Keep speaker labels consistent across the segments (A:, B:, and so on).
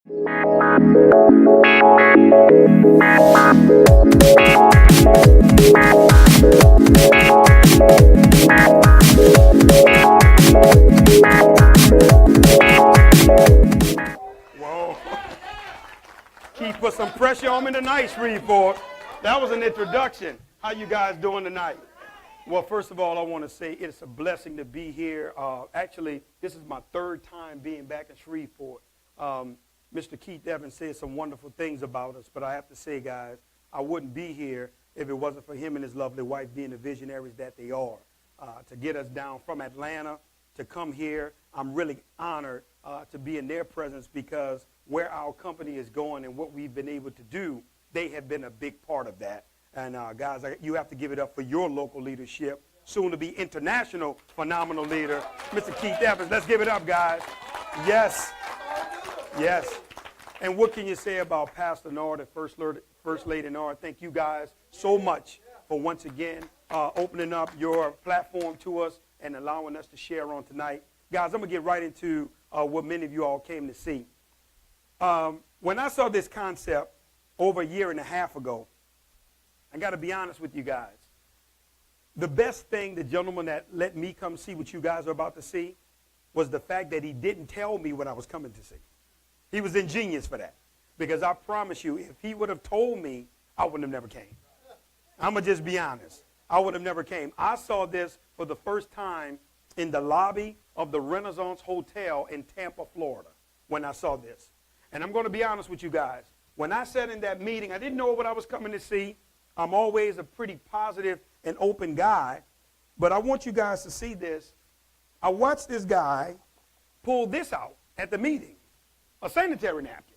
A: Whoa. Keith put some pressure on me tonight, Shreveport. That was an introduction. How you guys doing tonight? Well, first of all, I want to say it's a blessing to be here. Actually, this is my third time being back in Shreveport. Mr. Keith Evans said some wonderful things about us, but I have to say, guys, I wouldn't be here if it wasn't for him and his lovely wife being the visionaries that they are. To get us down from Atlanta to come here, I'm really honored to be in their presence because where our company is going and what we've been able to do, they have been a big part of that. And guys, you have to give it up for your local leadership, soon to be international phenomenal leader, Mr. Keith Evans. Let's give it up, guys. Yes. Yes. And what can you say about Pastor Nord and First Lady Nord? Thank you guys so much for once again opening up your platform to us and allowing us to share on tonight. Guys, I'm going to get right into what many of you all came to see. When I saw this concept over a year and a half ago, I got to be honest with you guys. The best thing, the gentleman that let me come see what you guys are about to see, was the fact that he didn't tell me what I was coming to see. He was ingenious for that. Because I promise you, if he would have told me, I would have never came. I'm going to just be honest. I would have never came. I saw this for the first time in the lobby of the Renaissance Hotel in Tampa, Florida, when I saw this. And I'm going to be honest with you guys. When I sat in that meeting, I didn't know what I was coming to see. I'm always a pretty positive and open guy. But I want you guys to see this. I watched this guy pull this out at the meeting, a sanitary napkin.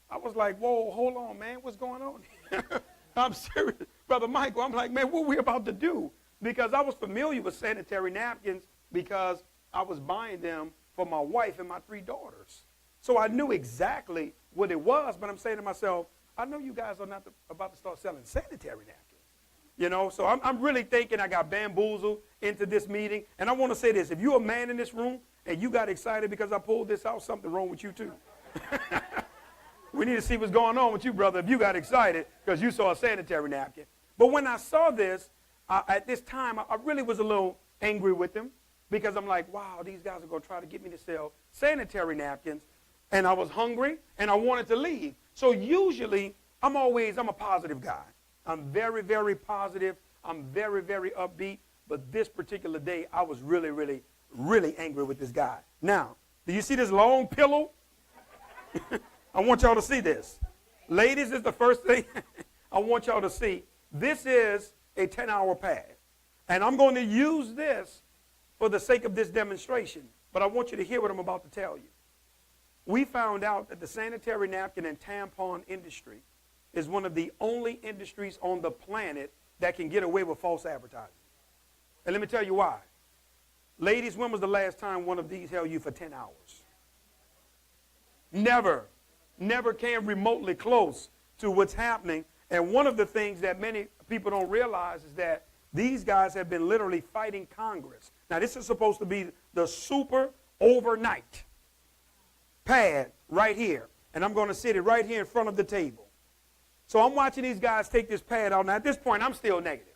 A: I was like, whoa, hold on, man. What's going on here? I'm serious. Brother Michael, I'm like, man, what are we about to do? Because I was familiar with sanitary napkins because I was buying them for my wife and my 3 daughters. So I knew exactly what it was, but I'm saying to myself, I know you guys are not about to start selling sanitary napkins. You know, so I'm really thinking I got bamboozled into this meeting. And I want to say this. If you're a man in this room and you got excited because I pulled this out, something wrong with you too. We need to see what's going on with you, brother, if you got excited because you saw a sanitary napkin. But when I saw this, at this time, I really was a little angry with them because I'm like, wow, these guys are going to try to get me to sell sanitary napkins. And I was hungry, and I wanted to leave. So usually, I'm a positive guy. I'm very, very positive. I'm very, very upbeat. But this particular day, I was really, really, really angry with this guy. Now, do you see this long pillow? I want y'all to see this. Ladies, this is the first thing I want y'all to see. This is a 10-hour pad. And I'm going to use this for the sake of this demonstration. But I want you to hear what I'm about to tell you. We found out that the sanitary napkin and tampon industry is one of the only industries on the planet that can get away with false advertising. And let me tell you why. Ladies, when was the last time one of these held you for 10 hours? Never. Never came remotely close to what's happening. And one of the things that many people don't realize is that these guys have been literally fighting Congress. Now, this is supposed to be the super overnight pad right here. And I'm going to sit it right here in front of the table. So I'm watching these guys take this pad out. Now, at this point, I'm still negative.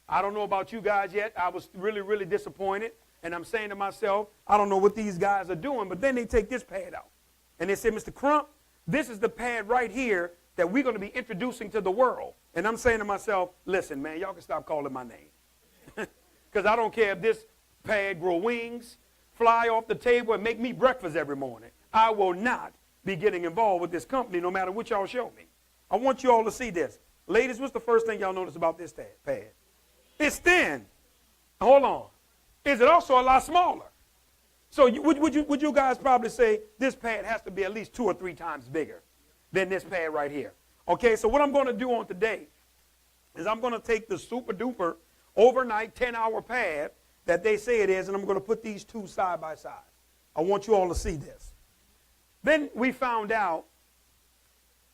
A: I don't know about you guys yet. I was really, really disappointed. And I'm saying to myself, I don't know what these guys are doing. But then they take this pad out. And they say, Mr. Crump, this is the pad right here that we're going to be introducing to the world. And I'm saying to myself, listen, man, y'all can stop calling my name. Because I don't care if this pad grow wings, fly off the table, and make me breakfast every morning. I will not be getting involved with this company no matter what y'all show me. I want you all to see this. Ladies, what's the first thing y'all notice about this pad? It's thin. Hold on. Is it also a lot smaller? So would you guys probably say this pad has to be at least 2 or 3 times bigger than this pad right here? Okay, so what I'm going to do on today is I'm going to take the super duper overnight 10-hour pad that they say it is, and I'm going to put these two side by side. I want you all to see this. Then we found out,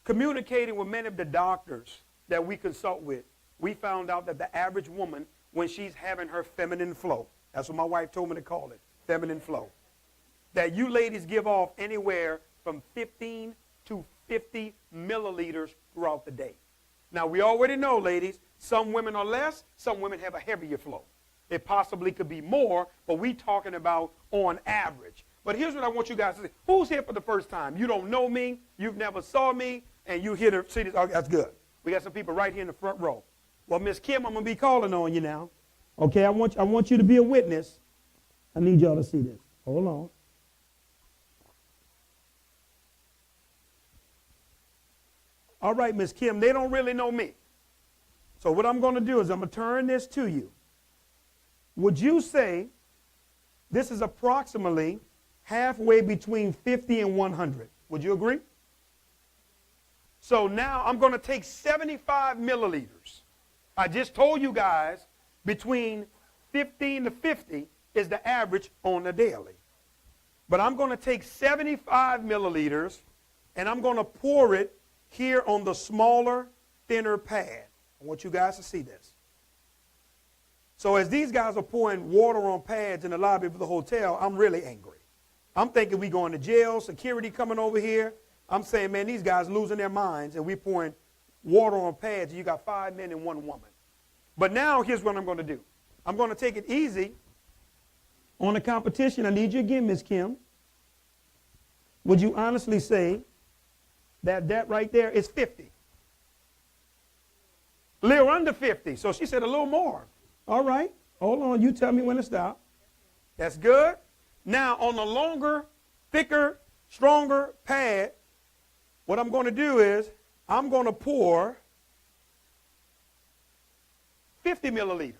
A: communicating with many of the doctors that we consult with, we found out that the average woman, when she's having her feminine flow, that's what my wife told me to call it, feminine flow, that you ladies give off anywhere from 15 to 50 milliliters throughout the day. Now, we already know, ladies, some women are less, some women have a heavier flow. It possibly could be more, but we're talking about on average. But here's what I want you guys to see. Who's here for the first time? You don't know me, you've never saw me, and you here to see this. Oh, that's good. We got some people right here in the front row. Well, Miss Kim, I'm going to be calling on you now. Okay, I want you to be a witness. I need y'all to see this. Hold on. All right, Miss Kim, they don't really know me. So what I'm going to do is I'm going to turn this to you. Would you say this is approximately halfway between 50 and 100? Would you agree? So now I'm going to take 75 milliliters. I just told you guys between 15 to 50 is the average on the daily. But I'm going to take 75 milliliters and I'm going to pour it here on the smaller, thinner pad. I want you guys to see this. So as these guys are pouring water on pads in the lobby of the hotel, I'm really angry. I'm thinking we going to jail, security coming over here. I'm saying, man, these guys losing their minds, and we're pouring water on pads, and you got 5 men and 1 woman. But now here's what I'm going to do. I'm going to take it easy on the competition. I need you again, Miss Kim. Would you honestly say that right there is 50? A little under 50. So she said a little more. All right. Hold on. You tell me when to stop. That's good. Now, on the longer, thicker, stronger pad, what I'm going to do is I'm going to pour 50 milliliters.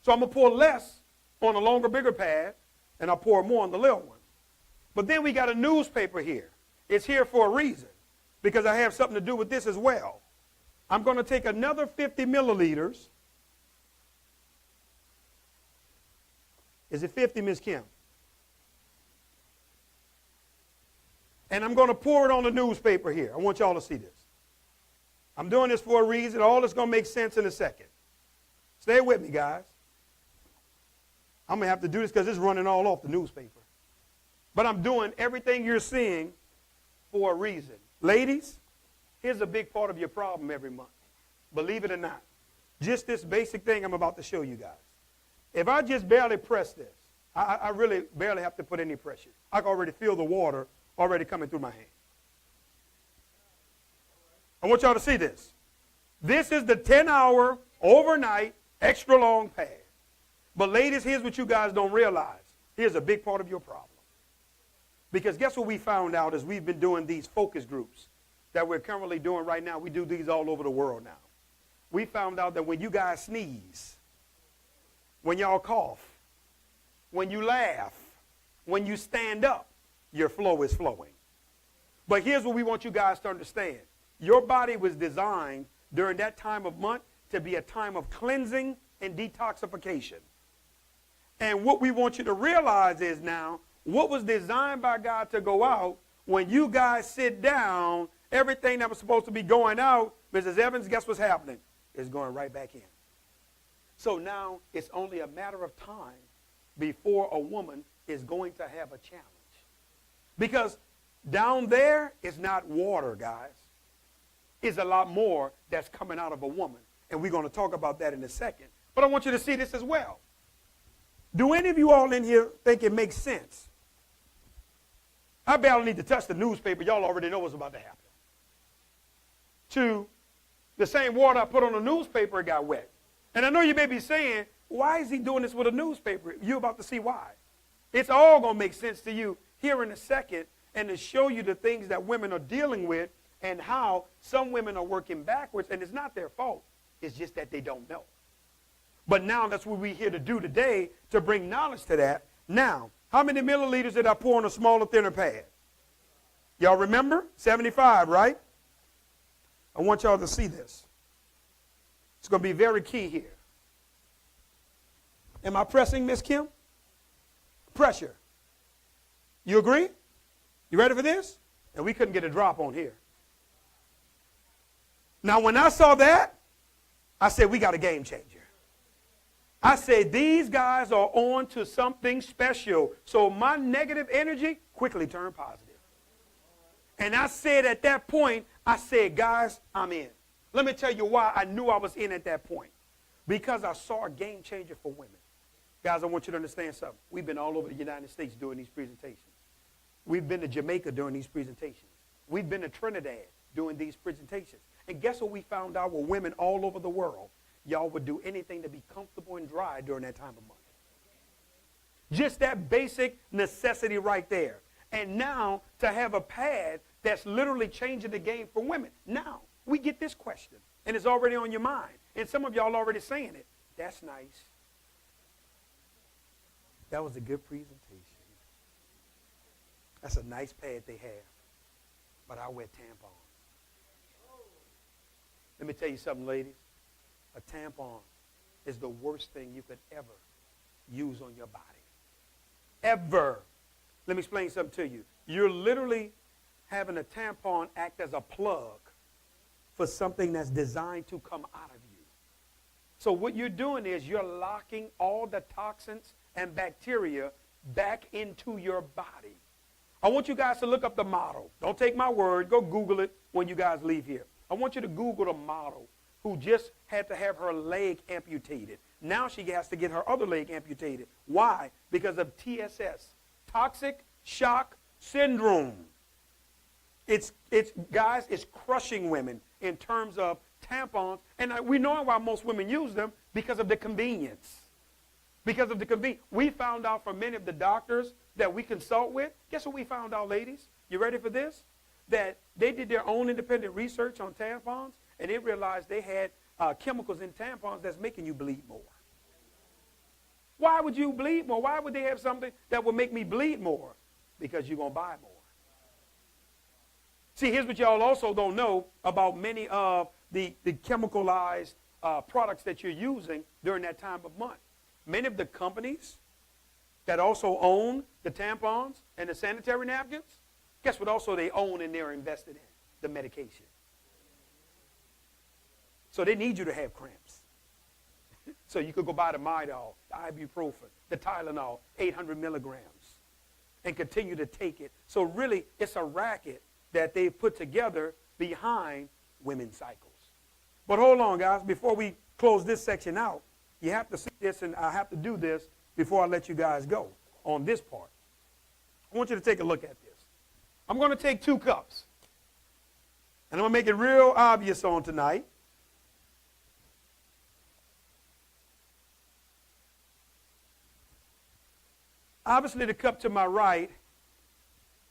A: So I'm going to pour less on the longer, bigger pad, and I'll pour more on the little one. But then we got a newspaper here. It's here for a reason, because I have something to do with this as well. I'm going to take another 50 milliliters. Is it 50, Miss Kim? And I'm going to pour it on the newspaper here. I want y'all to see this. I'm doing this for a reason. All this going to make sense in a second. Stay with me, guys. I'm going to have to do this because it's running all off the newspaper. But I'm doing everything you're seeing for a reason. Ladies, here's a big part of your problem every month. Believe it or not. Just this basic thing I'm about to show you guys. If I just barely press this, I really barely have to put any pressure. I can already feel the water already coming through my hand. I want y'all to see this. This is the 10-hour, overnight, extra long pad. But ladies, here's what you guys don't realize. Here's a big part of your problem. Because guess what we found out as we've been doing these focus groups that we're currently doing right now. We do these all over the world now. We found out that when you guys sneeze, when y'all cough, when you laugh, when you stand up, your flow is flowing. But here's what we want you guys to understand. Your body was designed during that time of month to be a time of cleansing and detoxification. And what we want you to realize is now, what was designed by God to go out, when you guys sit down, everything that was supposed to be going out, Mrs. Evans, guess what's happening? It's going right back in. So now it's only a matter of time before a woman is going to have a challenge. Because down there is not water, guys. It's a lot more that's coming out of a woman. And we're going to talk about that in a second. But I want you to see this as well. Do any of you all in here think it makes sense? I barely need to touch the newspaper. Y'all already know what's about to happen. To the same water I put on the newspaper, it got wet. And I know you may be saying, why is he doing this with a newspaper? You're about to see why. It's all going to make sense to you here in a second, and to show you the things that women are dealing with and how some women are working backwards, and it's not their fault. It's just that they don't know. But now that's what we're here to do today, to bring knowledge to that. Now, how many milliliters did I pour on a smaller, thinner pad? Y'all remember? 75, right? I want y'all to see this. It's going to be very key here. Am I pressing, Miss Kim? Pressure. You agree? You ready for this? And we couldn't get a drop on here. Now, when I saw that, I said, we got a game changer. I said, these guys are on to something special. So my negative energy quickly turned positive. And I said at that point, I said, guys, I'm in. Let me tell you why I knew I was in at that point. Because I saw a game changer for women. Guys, I want you to understand something. We've been all over the United States doing these presentations. We've been to Jamaica doing these presentations. We've been to Trinidad doing these presentations. And guess what we found out were women all over the world. Y'all would do anything to be comfortable and dry during that time of month. Just that basic necessity right there. And now to have a pad that's literally changing the game for women. Now, we get this question, and it's already on your mind. And some of y'all already saying it. That's nice. That was a good presentation. That's a nice pad they have. But I wear tampons. Let me tell you something, ladies. A tampon is the worst thing you could ever use on your body. Ever. Let me explain something to you. You're literally having a tampon act as a plug for something that's designed to come out of you. So what you're doing is you're locking all the toxins and bacteria back into your body. I want you guys to look up the model. Don't take my word. Go Google it when you guys leave here. I want you to Google the model who just had to have her leg amputated. Now she has to get her other leg amputated. Why? Because of TSS, toxic shock syndrome. Guys, it's crushing women in terms of tampons. And we know why most women use them, because of the convenience. Because of the convenience. We found out from many of the doctors that we consult with, guess what we found out, ladies? You ready for this? That they did their own independent research on tampons, and they realized they had chemicals in tampons that's making you bleed more. Why would you bleed more? Why would they have something that would make me bleed more? Because you're going to buy more. See, here's what y'all also don't know about many of the chemicalized products that you're using during that time of month. Many of the companies that also own the tampons and the sanitary napkins, guess what also they own and they're invested in? The medication. So they need you to have cramps. So you could go buy the Midol, the ibuprofen, the Tylenol, 800 milligrams, and continue to take it. So really, it's a racket that they've put together behind women's cycles. But hold on, guys. Before we close this section out, you have to see this, and I have to do this before I let you guys go on this part. I want you to take a look at this. I'm going to take 2 cups, and I'm going to make it real obvious on tonight. Obviously, the cup to my right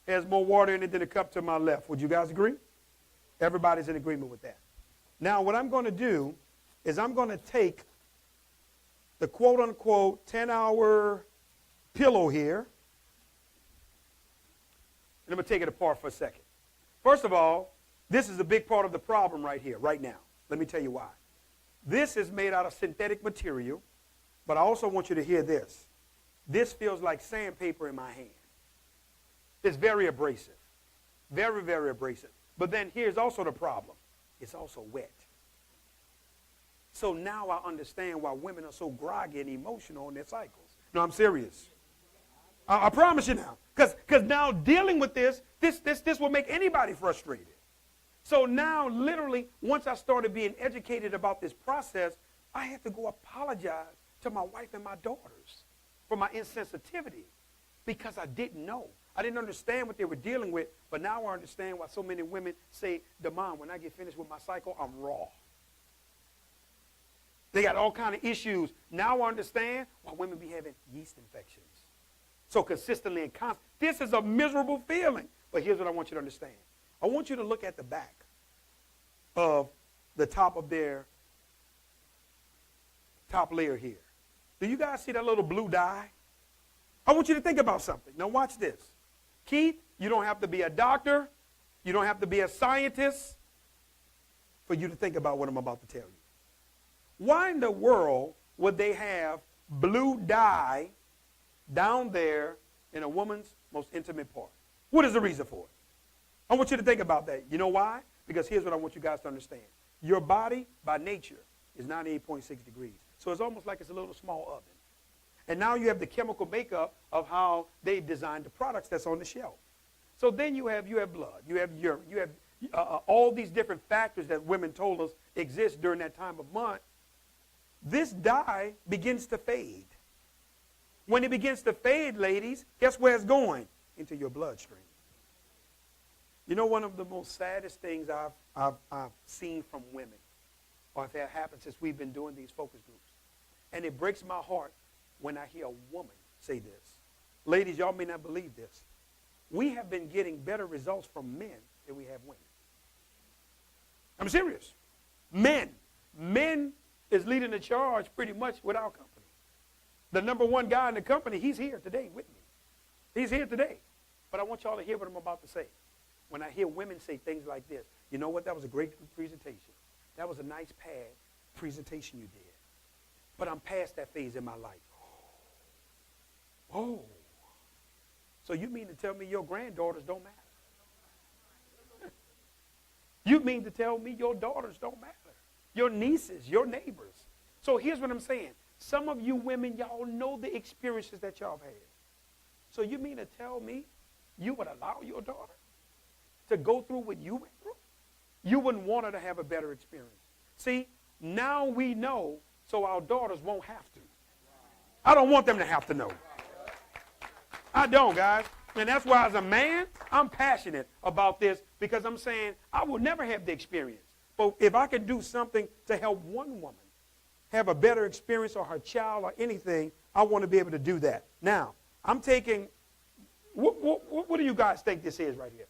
A: has more water in it than the cup to my left. Would you guys agree? Everybody's in agreement with that. Now, what I'm going to do is I'm going to take the quote-unquote 10-hour pillow here, and I'm going to take it apart for a second. First of all, this is a big part of the problem right here, right now. Let me tell you why. This is made out of synthetic material, but I also want you to hear this. This feels like sandpaper in my hand. It's very abrasive. Very, very abrasive. But then here's also the problem. It's also wet. So now I understand why women are so groggy and emotional in their cycles. No, I'm serious. I promise you now. Because now dealing with this will make anybody frustrated. So now literally, once I started being educated about this process, I had to go apologize to my wife and my daughters for my insensitivity, because I didn't know. I didn't understand what they were dealing with, but now I understand why so many women say, Damon, when I get finished with my cycle, I'm raw. They got all kind of issues. Now I understand why women be having yeast infections. So consistently and constantly. This is a miserable feeling. But here's what I want you to understand. I want you to look at the back of the top of their top layer here. Do you guys see that little blue dye? I want you to think about something. Now watch this. Keith, you don't have to be a doctor. You don't have to be a scientist for you to think about what I'm about to tell you. Why in the world would they have blue dye down there in a woman's most intimate part? What is the reason for it? I want you to think about that. You know why? Because here's what I want you guys to understand. Your body, by nature, is 98.6 degrees. So it's almost like it's a little small oven. And now you have the chemical makeup of how they designed the products that's on the shelf. So then you have blood, you have urine, you have all these different factors that women told us exist during that time of month. This dye begins to fade. When it begins to fade, ladies, guess where it's going? Into your bloodstream. You know, one of the most saddest things I've seen from women, or if that happened since we've been doing these focus groups, and it breaks my heart when I hear a woman say this. Ladies, y'all may not believe this. We have been getting better results from men than we have women. I'm serious. Men is leading the charge pretty much with our company. The number one guy in the company, he's here today with me. He's here today. But I want y'all to hear what I'm about to say. When I hear women say things like this, you know what, that was a great presentation. That was a nice pad presentation you did. But I'm past that phase in my life. Oh. So you mean to tell me your granddaughters don't matter? You mean to tell me your daughters don't matter? Your nieces, your neighbors. So here's what I'm saying. Some of you women, y'all know the experiences that y'all have had. So you mean to tell me you would allow your daughter to go through what you went through? You wouldn't want her to have a better experience. See, now we know, so our daughters won't have to. I don't want them to have to know. I don't, guys. And that's why as a man, I'm passionate about this, because I'm saying I will never have the experience. But if I can do something to help one woman have a better experience, or her child, or anything, I want to be able to do that. Now, I'm taking, what do you guys think this is right here?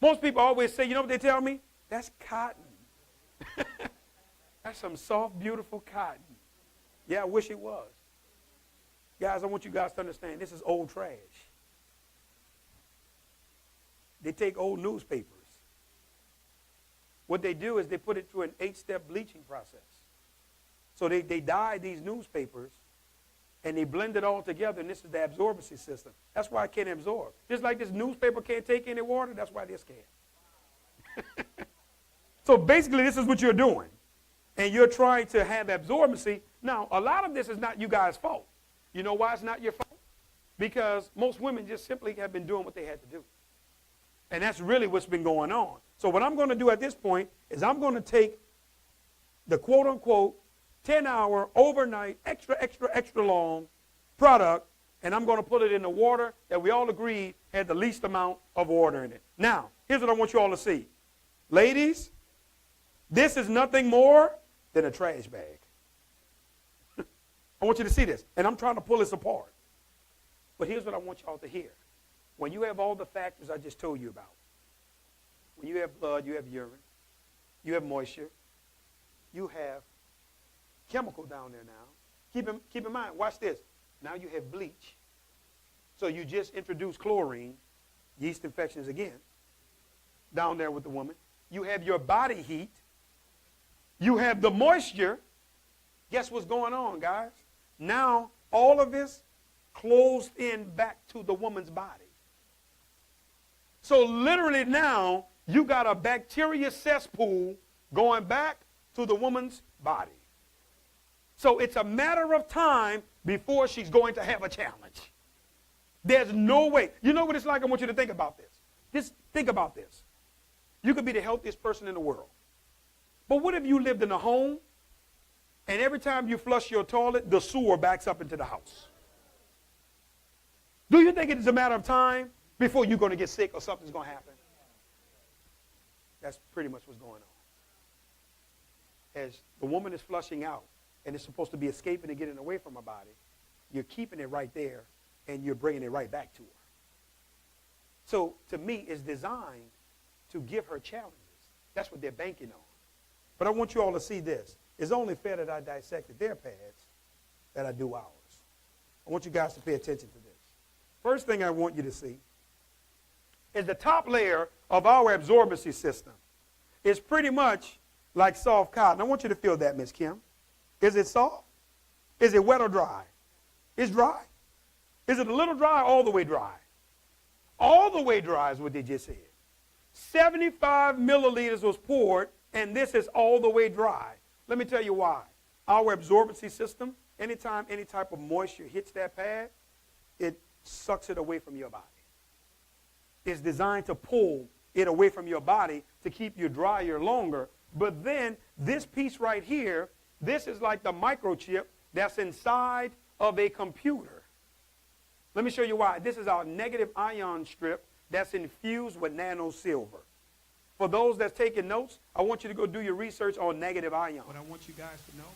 A: Most people always say, you know what they tell me? That's cotton. That's some soft, beautiful cotton. Yeah, I wish it was. Guys, I want you guys to understand, this is old trash. They take old newspapers. What they do is they put it through an 8-step bleaching process. So they dye these newspapers, and they blend it all together, and this is the absorbency system. That's why it can't absorb. Just like this newspaper can't take any water, that's why this can. So basically, this is what you're doing. And you're trying to have absorbency. Now, a lot of this is not you guys' fault. You know why it's not your fault? Because most women just simply have been doing what they had to do. And that's really what's been going on. So what I'm going to do at this point is I'm going to take the quote-unquote 10-hour, overnight, extra long product, and I'm going to put it in the water that we all agreed had the least amount of water in it. Now, here's what I want you all to see. Ladies, this is nothing more than a trash bag. I want you to see this, and I'm trying to pull this apart. But here's what I want y'all to hear. When you have all the factors I just told you about, when you have blood, you have urine, you have moisture, you have chemical down there now. Keep in mind, watch this. Now you have bleach. So you just introduced chlorine, yeast infections again, down there with the woman. You have your body heat. You have the moisture. Guess what's going on, guys? Now, all of this closed in back to the woman's body. So literally now, you got a bacteria cesspool going back to the woman's body. So it's a matter of time before she's going to have a challenge. There's no way. You know what it's like? I want you to think about this. Just think about this. You could be the healthiest person in the world. But what if you lived in a home, and every time you flush your toilet, the sewer backs up into the house? Do you think it is a matter of time before you're going to get sick or something's going to happen? That's pretty much what's going on. As the woman is flushing out, and it's supposed to be escaping and getting away from her body, you're keeping it right there, and you're bringing it right back to her. So, to me, it's designed to give her challenges. That's what they're banking on. But I want you all to see this. It's only fair that I dissected their pads that I do ours. I want you guys to pay attention to this. First thing I want you to see is the top layer of our absorbency system is pretty much like soft cotton. I want you to feel that, Miss Kim. Is it soft? Is it wet or dry? It's dry. Is it a little dry or all the way dry? All the way dry is what they just said. 75 milliliters was poured, and this is all the way dry. Let me tell you why. Our absorbency system, anytime any type of moisture hits that pad, it sucks it away from your body. is designed to pull it away from your body to keep you drier longer. But then this piece right here, this is like the microchip that's inside of a computer. Let me show you why. This is our negative ion strip that's infused with nano silver. For those that's taking notes, I want you to go do your research on negative ion. What I want you guys to know,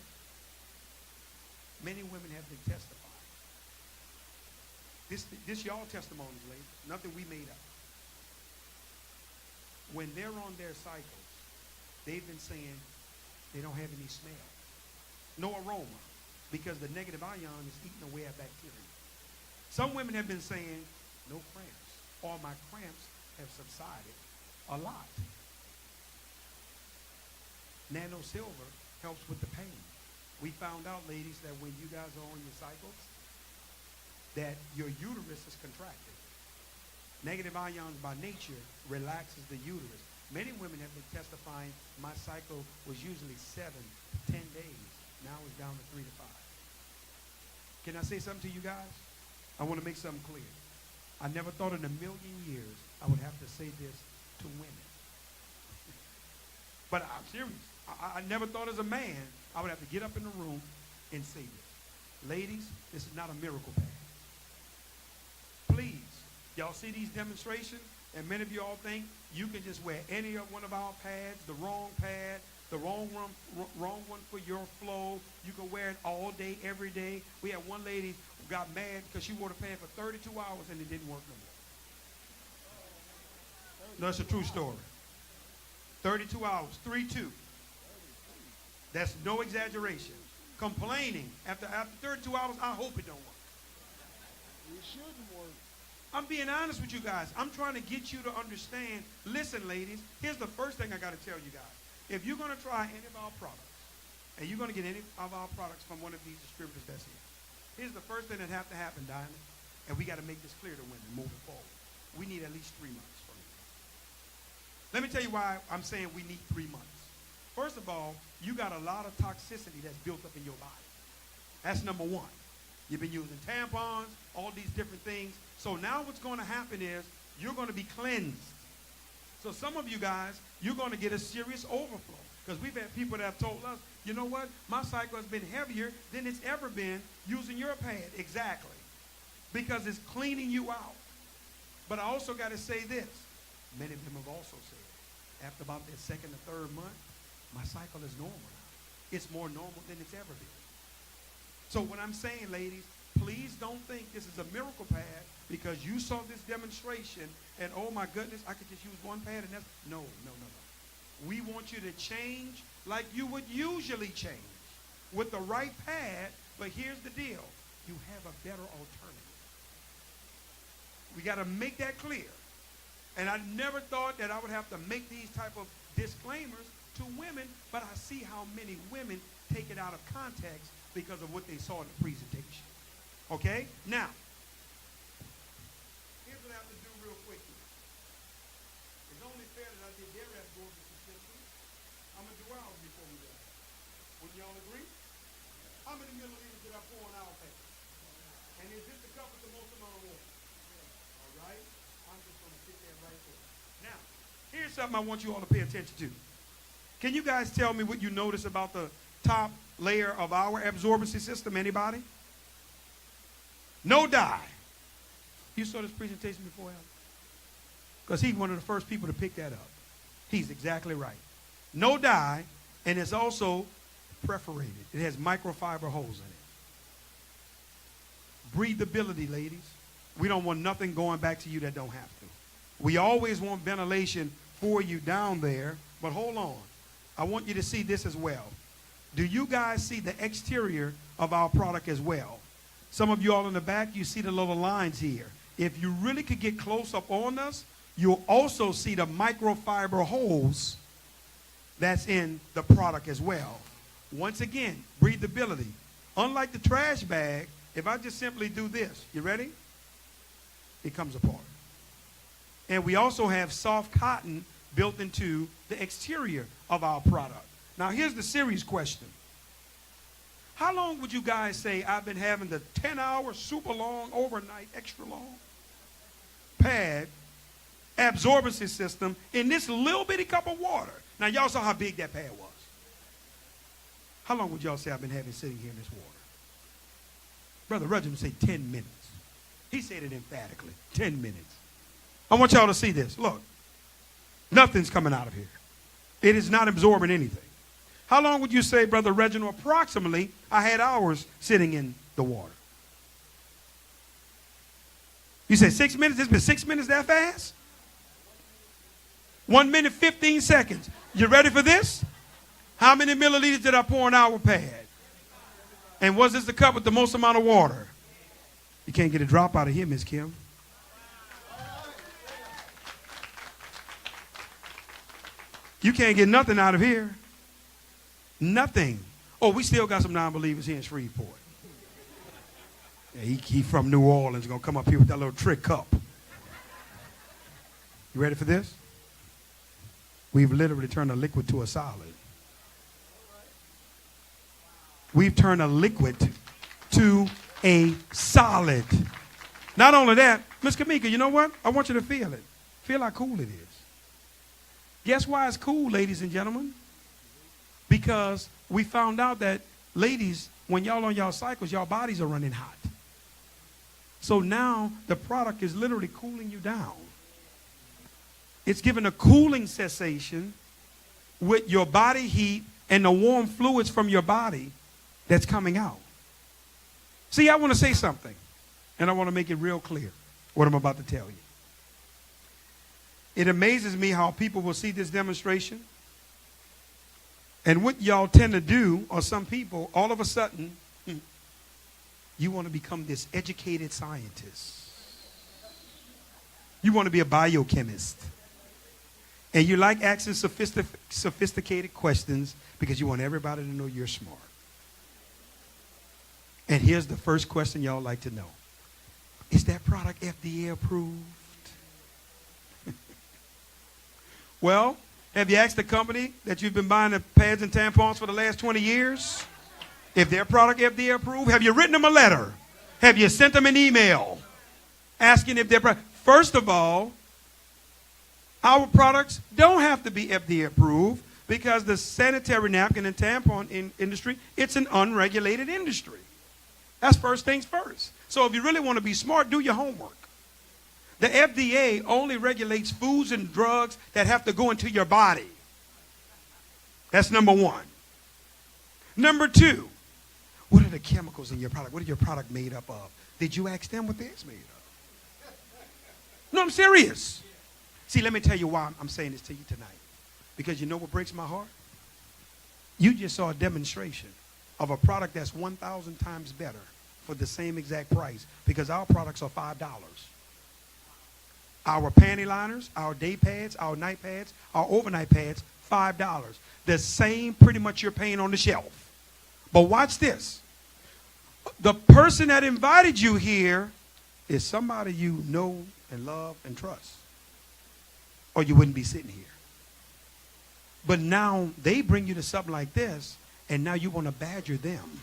A: many women have been testifying. This y'all testimonies, ladies, nothing we made up. When they're on their cycles, they've been saying they don't have any smell, no aroma, because the negative ion is eating away at bacteria. Some women have been saying no cramps, or my cramps have subsided a lot. Nano silver helps with the pain. We found out, ladies, that when you guys are on your cycles, that your uterus is contracted. Negative ions by nature relaxes the uterus. Many women have been testifying my cycle was usually 7 to 10 days. Now it's down to 3 to 5. Can I say something to you guys? I want to make something clear. I never thought in a million years I would have to say this to women. But I'm serious. I never thought as a man I would have to get up in the room and say this. Ladies, this is not a miracle pad. Please, y'all see these demonstrations, and many of you all think you can just wear any of one of our pads, the wrong pad, the wrong one for your flow. You can wear it all day, every day. We had one lady who got mad because she wore the pad for 32 hours and it didn't work no more. No, it's a true story. 32 hours, 3-2. That's no exaggeration. Complaining after 32 hours, I hope it don't work.
B: It shouldn't work.
A: I'm being honest with you guys. I'm trying to get you to understand. Listen, ladies, here's the first thing I got to tell you guys. If you're going to try any of our products, and you're going to get any of our products from one of these distributors that's here, here's the first thing that have to happen, Diamond, and we got to make this clear to women moving forward. We need at least 3 months from you. Let me tell you why I'm saying we need 3 months. First of all, you got a lot of toxicity that's built up in your body. That's number one. You've been using tampons, all these different things. So now what's going to happen is you're going to be cleansed. So some of you guys, you're going to get a serious overflow. Because we've had people that have told us, you know what? My cycle has been heavier than it's ever been using your pad. Exactly. Because it's cleaning you out. But I also got to say this. Many of them have also said, after about their second or third month, my cycle is normal now. It's more normal than it's ever been. So what I'm saying, ladies, please don't think this is a miracle pad because you saw this demonstration and, oh, my goodness, I could just use one pad and that's... No. We want you to change like you would usually change with the right pad, but here's the deal. You have a better alternative. We got to make that clear. And I never thought that I would have to make these type of disclaimers to women, but I see how many women take it out of context because of what they saw in the presentation. Okay? Now, here's what I have to do real quickly. It's only fair that I did their absorbency system. I'm going to do ours before we go. Would y'all agree? How many milliliters did I pour on our pad? And is this the cup with the most amount of water? All right? I'm just going to sit there right there. Now, here's something I want you all to pay attention to. Can you guys tell me what you notice about the top layer of our absorbency system? Anybody? No dye. You saw this presentation before, Alan? Because he's one of the first people to pick that up. He's exactly right. No dye, and it's also perforated. It has microfiber holes in it. Breathability, ladies. We don't want nothing going back to you that don't have to. We always want ventilation for you down there, but hold on. I want you to see this as well. Do you guys see the exterior of our product as well? Some of you all in the back, you see the little lines here. If you really could get close up on us, you'll also see the microfiber holes that's in the product as well. Once again, breathability. Unlike the trash bag, if I just simply do this, you ready? It comes apart. And we also have soft cotton built into the exterior of our product. Now, here's the serious question. How long would you guys say I've been having the 10-hour, super long, overnight, extra long pad absorbency system in this little bitty cup of water. Now, y'all saw how big that pad was. How long would y'all say I've been having sitting here in this water? Brother Reginald said 10 minutes. He said it emphatically, 10 minutes. I want y'all to see this. Look, nothing's coming out of here. It is not absorbing anything. How long would you say, Brother Reginald, approximately I had hours sitting in the water? You said 6 minutes? It's been 6 minutes that fast? 1 minute, 15 seconds. You ready for this? How many milliliters did I pour in our pad? And was this the cup with the most amount of water? You can't get a drop out of here, Miss Kim. You can't get nothing out of here. Nothing. Oh, we still got some non-believers here in Shreveport. Yeah, he from New Orleans. Going to come up here with that little trick cup. You ready for this? We've literally turned a liquid to a solid. We've turned a liquid to a solid. Not only that, Miss Kamika, you know what? I want you to feel it. Feel how cool it is. Guess why it's cool, ladies and gentlemen? Because we found out that, ladies, when y'all on y'all cycles, y'all bodies are running hot. So now the product is literally cooling you down. It's giving a cooling cessation with your body heat and the warm fluids from your body that's coming out. See, I want to say something, and I want to make it real clear what I'm about to tell you. It amazes me how people will see this demonstration, and what y'all tend to do, or some people, all of a sudden, you want to become this educated scientist. You want to be a biochemist. And you like asking sophisticated questions because you want everybody to know you're smart. And here's the first question y'all like to know. Is that product FDA approved? Well, have you asked the company that you've been buying the pads and tampons for the last 20 years if their product FDA approved? Have you written them a letter? Have you sent them an email asking if their product? First of all, our products don't have to be FDA approved because the sanitary napkin and tampon industry, it's an unregulated industry. That's first things first. So if you really want to be smart, do your homework. The FDA only regulates foods and drugs that have to go into your body. That's number one. Number two, what are the chemicals in your product? What is your product made up of? Did you ask them what theirs made of? No, I'm serious. See, let me tell you why I'm saying this to you tonight. Because you know what breaks my heart? You just saw a demonstration of a product that's 1,000 times better for the same exact price because our products are $5. Our panty liners, our day pads, our night pads, our overnight pads, $5. The same pretty much you're paying on the shelf. But watch this. The person that invited you here is somebody you know and love and trust. Or you wouldn't be sitting here. But now they bring you to something like this, and now you want to badger them.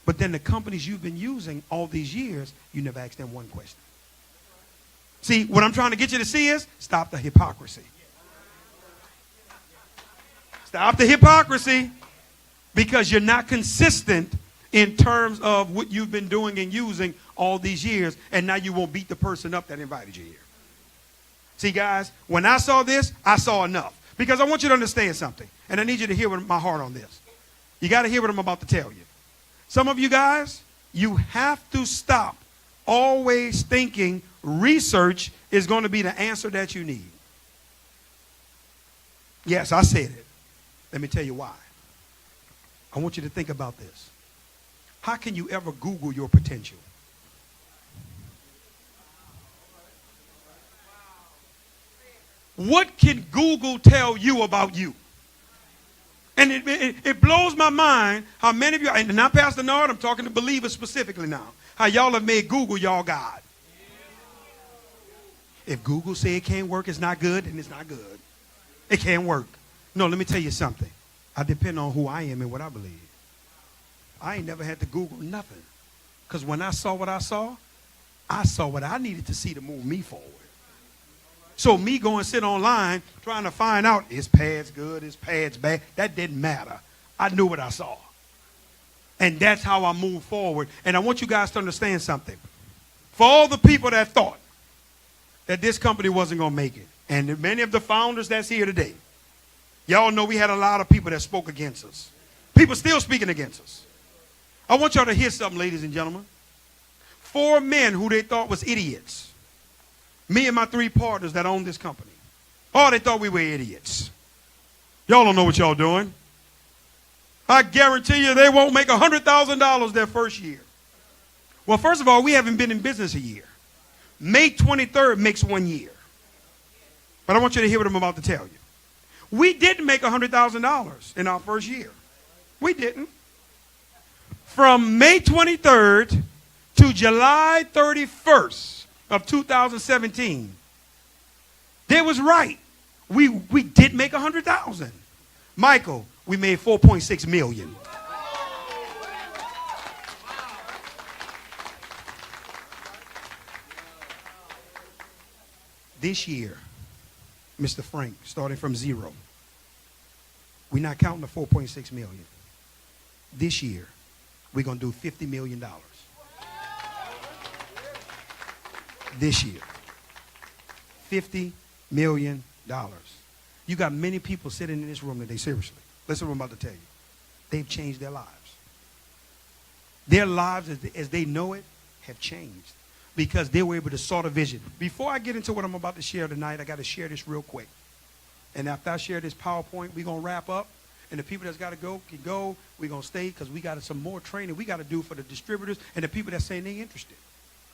A: But then the companies you've been using all these years, you never asked them one question. See, what I'm trying to get you to see is stop the hypocrisy. Stop the hypocrisy because you're not consistent in terms of what you've been doing and using all these years, and now you won't beat the person up that invited you here. See, guys, when I saw this, I saw enough. Because I want you to understand something, and I need you to hear my heart on this. You got to hear what I'm about to tell you. Some of you guys, you have to stop always thinking research is going to be the answer that you need. Yes, I said it. Let me tell you why. I want you to think about this. How can you ever Google your potential? What can Google tell you about you? And it blows my mind how many of you, and not Pastor Nard, I'm talking to believers specifically now, how y'all have made Google y'all God. If Google say it can't work, it's not good, then it's not good. It can't work. No, let me tell you something. I depend on who I am and what I believe. I ain't never had to Google nothing. Because when I saw what I saw what I needed to see to move me forward. So me going sit online trying to find out, is pads good, is pads bad, that didn't matter. I knew what I saw. And that's how I move forward. And I want you guys to understand something. For all the people that thought that this company wasn't going to make it, and many of the founders that's here today, y'all know we had a lot of people that spoke against us. People still speaking against us. I want y'all to hear something, ladies and gentlemen. 4 men who they thought was idiots. Me and my 3 partners that own this company. Oh, they thought we were idiots. Y'all don't know what y'all doing. I guarantee you they won't make $100,000 their first year. Well, first of all, we haven't been in business a year. May 23rd makes 1 year. But I want you to hear what I'm about to tell you. We didn't make $100,000 in our first year. We didn't. From May 23rd to July 31st of 2017, they was right. We did make 100,000. Michael, we made 4.6 million. This year, Mr. Frank, starting from 0, we're not counting the 4.6 million. This year, we're going to do $50 million. This year. $50 million. You got many people sitting in this room today, seriously. Listen to what I'm about to tell you. They've changed their lives. Their lives, as they know it, have changed because they were able to saw the vision. Before I get into what I'm about to share tonight, I got to share this real quick. And after I share this PowerPoint, we're going to wrap up. And the people that's got to go can go. We're going to stay because we got some more training we got to do for the distributors and the people that's saying they're interested.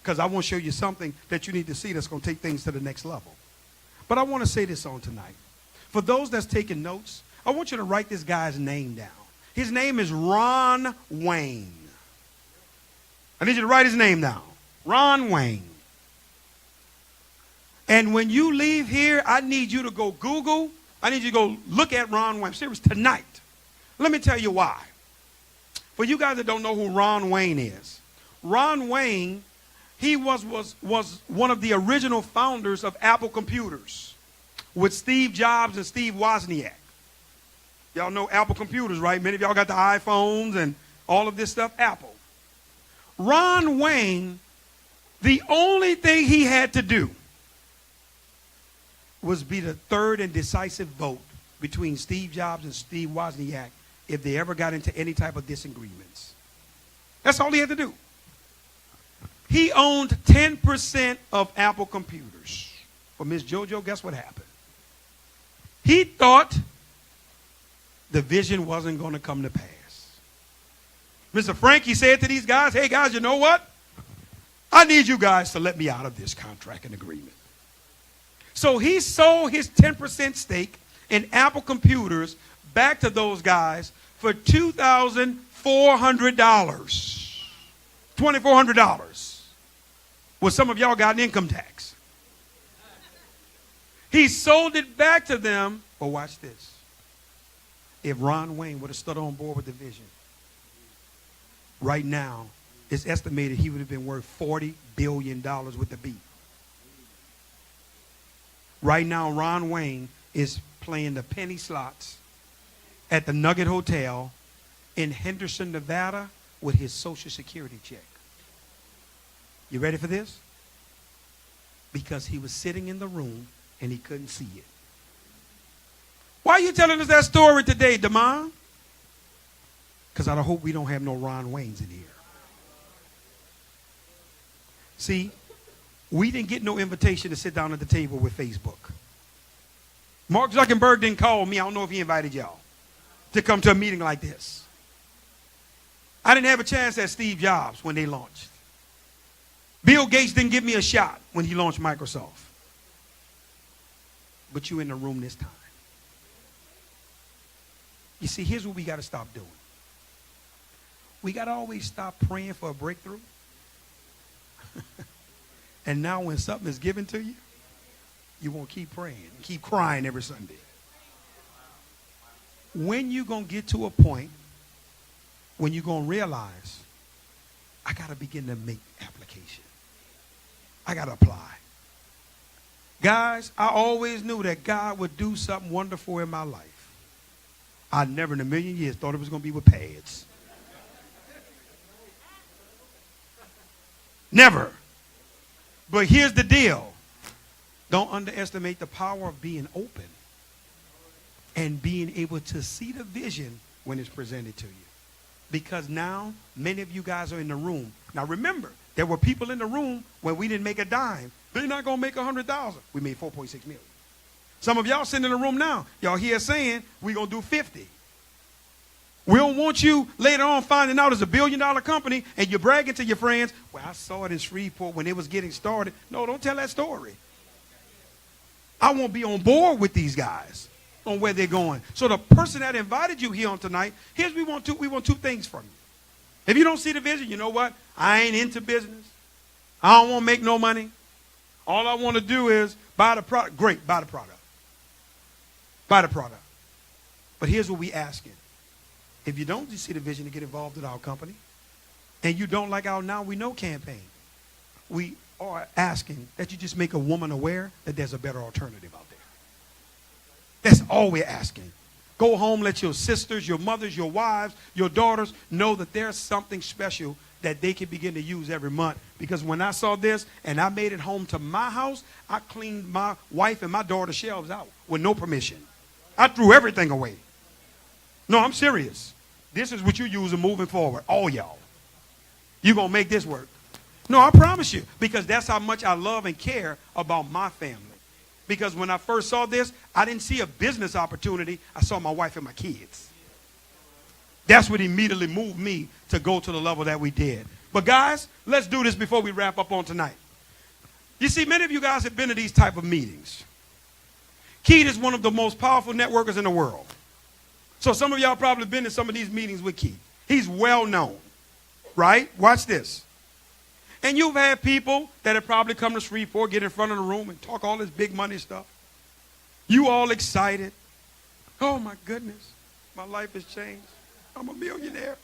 A: Because I want to show you something that you need to see that's going to take things to the next level. But I want to say this on tonight. For those that's taking notes, I want you to write this guy's name down. His name is Ron Wayne. I need you to write his name down. Ron Wayne. And when you leave here, I need you to go Google. I need you to go look at Ron Wayne. Serious, tonight. Let me tell you why. For you guys that don't know who Ron Wayne is. Ron Wayne, he was one of the original founders of Apple Computers with Steve Jobs and Steve Wozniak. Y'all know Apple Computers, right? Many of y'all got the iPhones and all of this stuff, Apple. Ron Wayne, the only thing he had to do was be the third and decisive vote between Steve Jobs and Steve Wozniak if they ever got into any type of disagreements. That's all he had to do. He owned 10% of Apple Computers. Well, Miss JoJo, guess what happened? He thought the vision wasn't going to come to pass. Mr. Frank, he said to these guys, hey guys, you know what? I need you guys to let me out of this contract and agreement. So he sold his 10% stake in Apple Computers back to those guys for $2,400. $2,400. Well, some of y'all got an income tax. He sold it back to them. But watch this. If Ron Wayne would have stood on board with the vision, right now, it's estimated he would have been worth $40 billion with the beat. Right now, Ron Wayne is playing the penny slots at the Nugget Hotel in Henderson, Nevada with his Social Security check. You ready for this? Because he was sitting in the room and he couldn't see it. Why are you telling us that story today, Damon? Because I hope we don't have no Ron Waynes in here. See, we didn't get no invitation to sit down at the table with Facebook. Mark Zuckerberg didn't call me. I don't know if he invited y'all to come to a meeting like this. I didn't have a chance at Steve Jobs when they launched. Bill Gates didn't give me a shot when he launched Microsoft. But you in the room this time. You see, here's what we got to stop doing. We got to always stop praying for a breakthrough. And now when something is given to you, you won't keep praying and keep crying every Sunday. When you going to get to a point when you're going to realize, I got to begin to make application. I got to apply. Guys, I always knew that God would do something wonderful in my life. I never in a million years thought it was going to be with pads. Never. But here's the deal. Don't underestimate the power of being open and being able to see the vision when it's presented to you. Because now, many of you guys are in the room. Now remember, there were people in the room when we didn't make a dime. They're not going to make 100,000. We made 4.6 million. Some of y'all sitting in the room now, y'all here saying, we're going to do 50. We don't want you later on finding out it's $1 billion company and you're bragging to your friends, well, I saw it in Shreveport when it was getting started. No, don't tell that story. I won't be on board with these guys on where they're going. So the person that invited you here on tonight, here's we want two things from you. If you don't see the vision, you know what? I ain't into business. I don't want to make no money. All I want to do is buy the product. Great, buy the product. Buy the product. But here's what we asking. If you don't see the vision to get involved in our company, and you don't like our Now We Know campaign, we are asking that you just make a woman aware that there's a better alternative out there. That's all we're asking. Go home, let your sisters, your mothers, your wives, your daughters know that there's something special that they can begin to use every month. Because when I saw this and I made it home to my house, I cleaned my wife and my daughter's shelves out with no permission. I threw everything away. No, I'm serious. This is what you use moving forward, all y'all. You're going to make this work. No, I promise you, because that's how much I love and care about my family. Because when I first saw this, I didn't see a business opportunity. I saw my wife and my kids. That's what immediately moved me to go to the level that we did. But guys, let's do this before we wrap up on tonight. You see, many of you guys have been to these type of meetings. Keith is one of the most powerful networkers in the world. So some of y'all probably been to some of these meetings with Keith. He's well known, right? Watch this. And you've had people that have probably come to Shreveport, get in front of the room and talk all this big money stuff. You all excited. Oh my goodness, my life has changed. I'm a millionaire.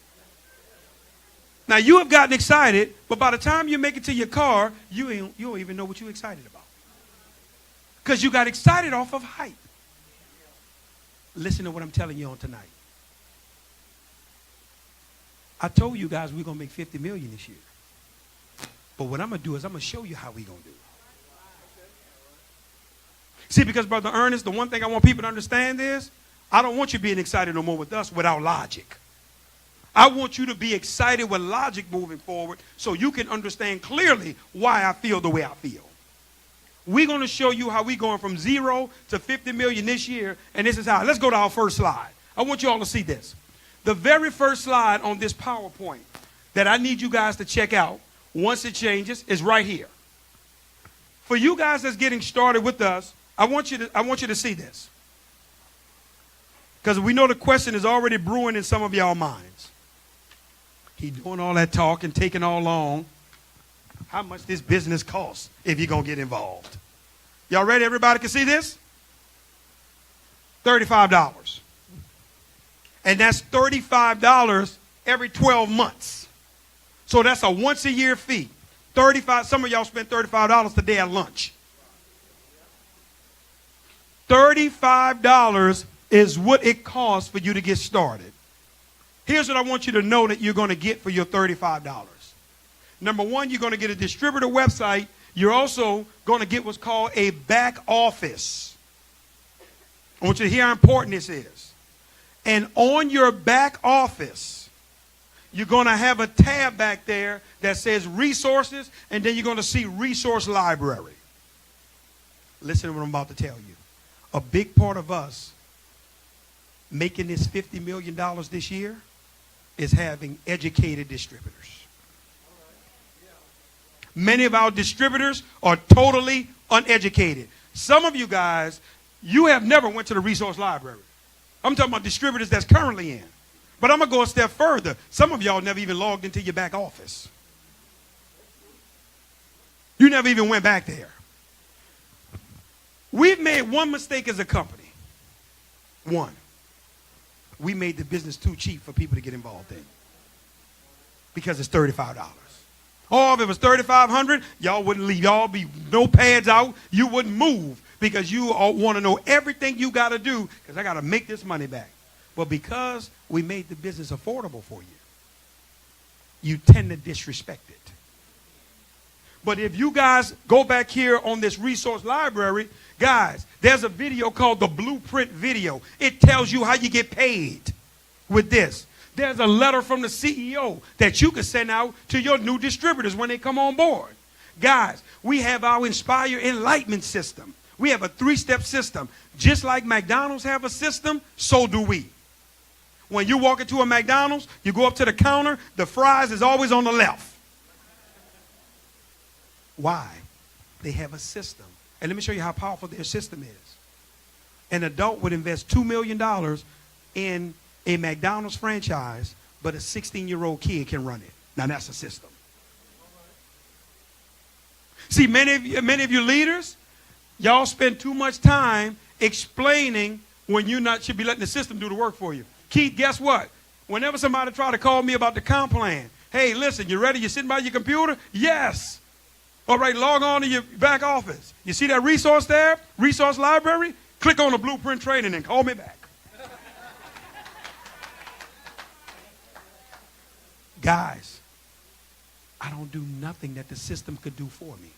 A: Now you have gotten excited, but by the time you make it to your car, you don't even know what you're excited about. Because you got excited off of hype. Listen to what I'm telling you on tonight. I told you guys we're going to make 50 million this year. But what I'm going to do is I'm going to show you how we're going to do it. See, because Brother Ernest, the one thing I want people to understand is I don't want you being excited no more with us without logic. I want you to be excited with logic moving forward so you can understand clearly why I feel the way I feel. We're going to show you how we're going from 0 to 50 million this year, and this is how. Let's go to our first slide. I want you all to see this. The very first slide on this PowerPoint that I need you guys to check out once it changes is right here. For you guys that's getting started with us, I want you to see this. Because we know the question is already brewing in some of y'all minds. He doing all that talk and taking all long. How much this business costs if you're going to get involved? Y'all ready? Everybody can see this? $35. And that's $35 every 12 months. So that's a once a year fee. Some of y'all spent $35 today at lunch. $35 is what it costs for you to get started. Here's what I want you to know that you're going to get for your $35. Number one, you're going to get a distributor website. You're also going to get what's called a back office. I want you to hear how important this is. And on your back office, you're going to have a tab back there that says resources, and then you're going to see resource library. Listen to what I'm about to tell you. A big part of us making this $50 million this year is having educated distributors. Many of our distributors are totally uneducated. Some of you guys, you have never went to the resource library. I'm talking about distributors that's currently in. But I'm going to go a step further. Some of y'all never even logged into your back office. You never even went back there. We've made one mistake as a company. One. We made the business too cheap for people to get involved in. Because it's $35. Or if it was 3,500, y'all wouldn't leave. Y'all be no pads out. You wouldn't move because you all want to know everything you got to do because I got to make this money back. But because we made the business affordable for you, you tend to disrespect it. But if you guys go back here on this resource library, guys, there's a video called the Blueprint video. It tells you how you get paid with this. There's a letter from the CEO that you can send out to your new distributors when they come on board. Guys, we have our NSPIRE Enlightenment system. We have a 3-step system. Just like McDonald's have a system, so do we. When you walk into a McDonald's, you go up to the counter, the fries is always on the left. Why? They have a system. And let me show you how powerful their system is. An adult would invest $2 million in a McDonald's franchise, but a 16-year-old kid can run it. Now that's a system. See, many of you leaders, y'all spend too much time explaining when you should be letting the system do the work for you. Keith, guess what? Whenever somebody try to call me about the comp plan, hey, listen, you ready? You sitting by your computer? Yes. All right, log on to your back office. You see that resource tab, resource library? Click on the Blueprint training and call me back. Guys, I don't do nothing that the system could do for me.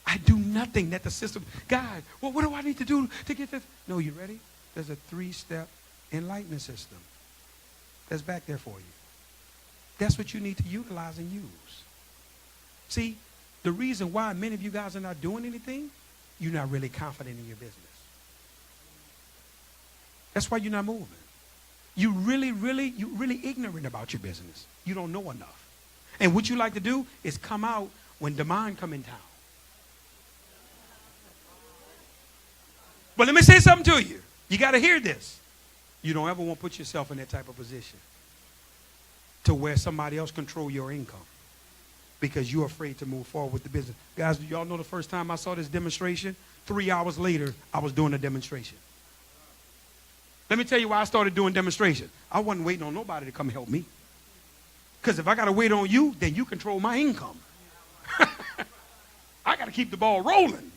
A: I do nothing that the system, guys, well, what do I need to do to get this? No, you ready? There's a 3-step enlightenment system that's back there for you. That's what you need to utilize and use. See, the reason why many of you guys are not doing anything, you're not really confident in your business. That's why you're not moving. You're really ignorant about your business. You don't know enough. And what you like to do is come out when demand come in town. But let me say something to you. You got to hear this. You don't ever want to put yourself in that type of position to where somebody else control your income because you're afraid to move forward with the business. Guys, do y'all know the first time I saw this demonstration? 3 hours later, I was doing a demonstration. Let me tell you why I started doing demonstrations. I wasn't waiting on nobody to come help me. Because if I got to wait on you, then you control my income. I got to keep the ball rolling.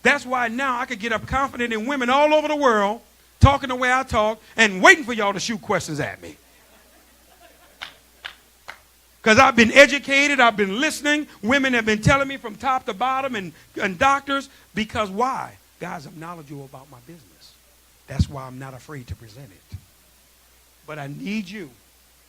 A: That's why now I could get up confident in women all over the world, talking the way I talk, and waiting for y'all to shoot questions at me. Because I've been educated, I've been listening. Women have been telling me from top to bottom and doctors. Because why? Guys, I'm knowledgeable about my business. That's why I'm not afraid to present it. But I need you,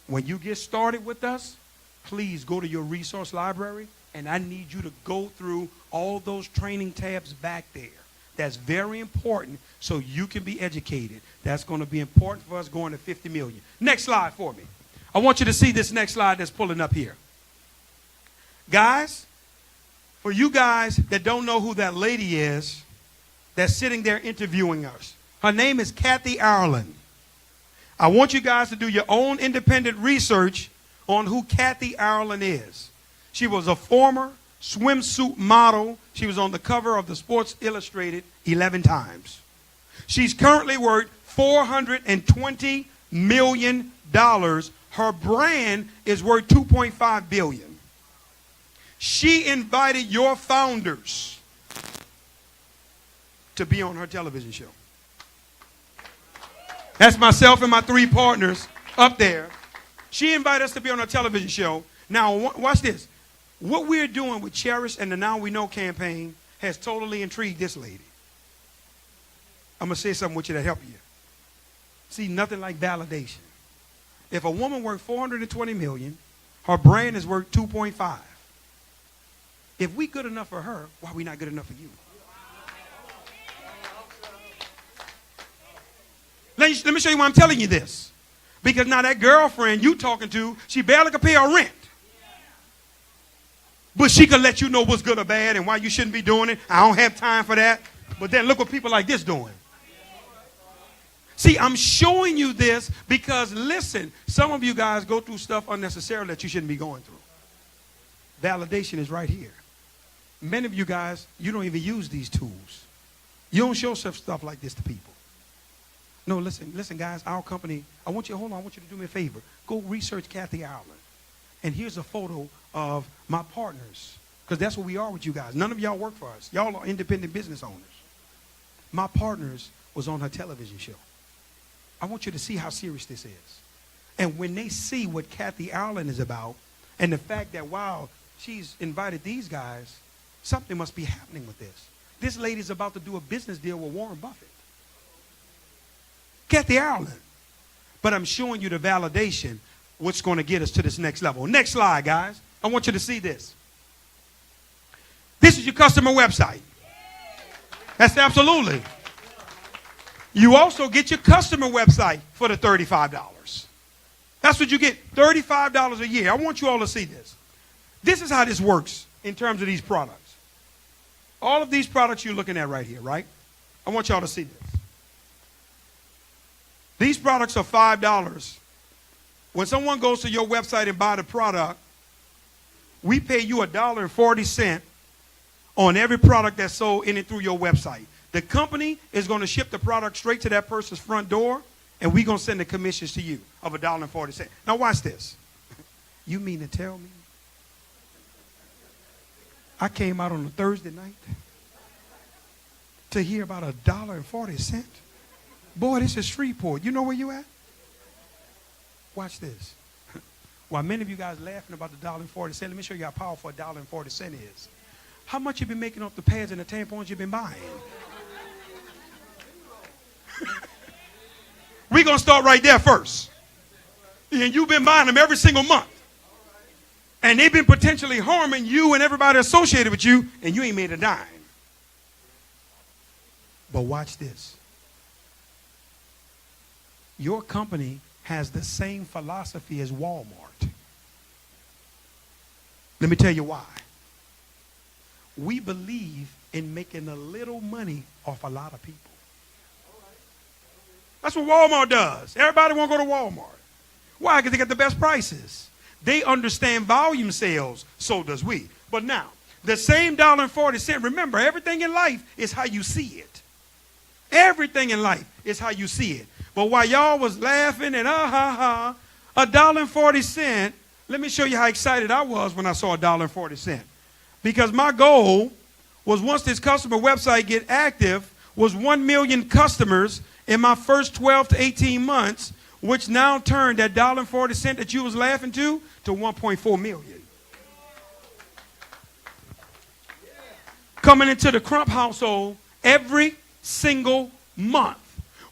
A: when you get started with us, please go to your resource library, and I need you to go through all those training tabs back there. That's very important so you can be educated. That's going to be important for us going to 50 million. Next slide for me. I want you to see this next slide that's pulling up here. Guys, for you guys that don't know who that lady is that's sitting there interviewing us, her name is Kathy Ireland. I want you guys to do your own independent research on who Kathy Ireland is. She was a former swimsuit model. She was on the cover of the Sports Illustrated 11 times. She's currently worth $420 million. Her brand is worth $2.5 billion. She invited your founders to be on her television show. That's myself and my 3 partners up there. She invited us to be on her television show. Now, watch this. What we're doing with Cherish and the Now We Know campaign has totally intrigued this lady. I'm going to say something with you to help you. See, nothing like validation. If a woman worth $420 million, her brand is worth $2.5. If we good enough for her, why are we not good enough for you? Let me show you why I'm telling you this. Because now that girlfriend you talking to, she barely can pay her rent. But she can let you know what's good or bad and why you shouldn't be doing it. I don't have time for that. But then look what people like this doing. See, I'm showing you this because, listen, some of you guys go through stuff unnecessarily that you shouldn't be going through. Validation is right here. Many of you guys, you don't even use these tools. You don't show stuff like this to people. No, listen, guys, our company, I want you to do me a favor. Go research Kathy Ireland.
C: And here's a photo of my partners, because that's what we are with you guys. None of y'all work for us. Y'all are independent business owners. My partners was on her television show. I want you to see how serious this is. And when they see what Kathy Allen is about, and the fact that, wow, she's invited these guys, something must be happening with this. This lady's about to do a business deal with Warren Buffett. Kathy Allen. But I'm showing you the validation, what's going to get us to this next level. Next slide, guys. I want you to see this. This is your customer website. That's absolutely. You also get your customer website for the $35. That's what you get, $35 a year. I want you all to see this. This is how this works in terms of these products. All of these products you're looking at right here, right? I want y'all to see this. These products are $5. When someone goes to your website and buy the product, we pay you $1.40 on every product that's sold in and through your website. The company is going to ship the product straight to that person's front door, and we're going to send the commissions to you of $1.40. Now watch this. You mean to tell me I came out on a Thursday night to hear about $1.40? Boy, this is Shreveport. You know where you at? Watch this. While many of you guys laughing about the $1.40, let me show you how powerful $1.40 is. How much you been making off the pads and the tampons you've been buying? We're going to start right there first. And you've been buying them every single month. And they've been potentially harming you and everybody associated with you, and you ain't made a dime. But watch this. Your company has the same philosophy as Walmart. Let me tell you why. We believe in making a little money off a lot of people. That's what Walmart does. Everybody want to go to Walmart. Why? Because they get the best prices. They understand volume sales, so does we. But now, the same $1.40, remember, everything in life is how you see it. Everything in life is how you see it. But while y'all was laughing and $1.40, let me show you how excited I was when I saw $1.40. Because my goal was, once this customer website get active, was 1 million customers in my first 12 to 18 months, which now turned that $1.40 that you was laughing to 1.4 million. Coming into the Crump household every single month.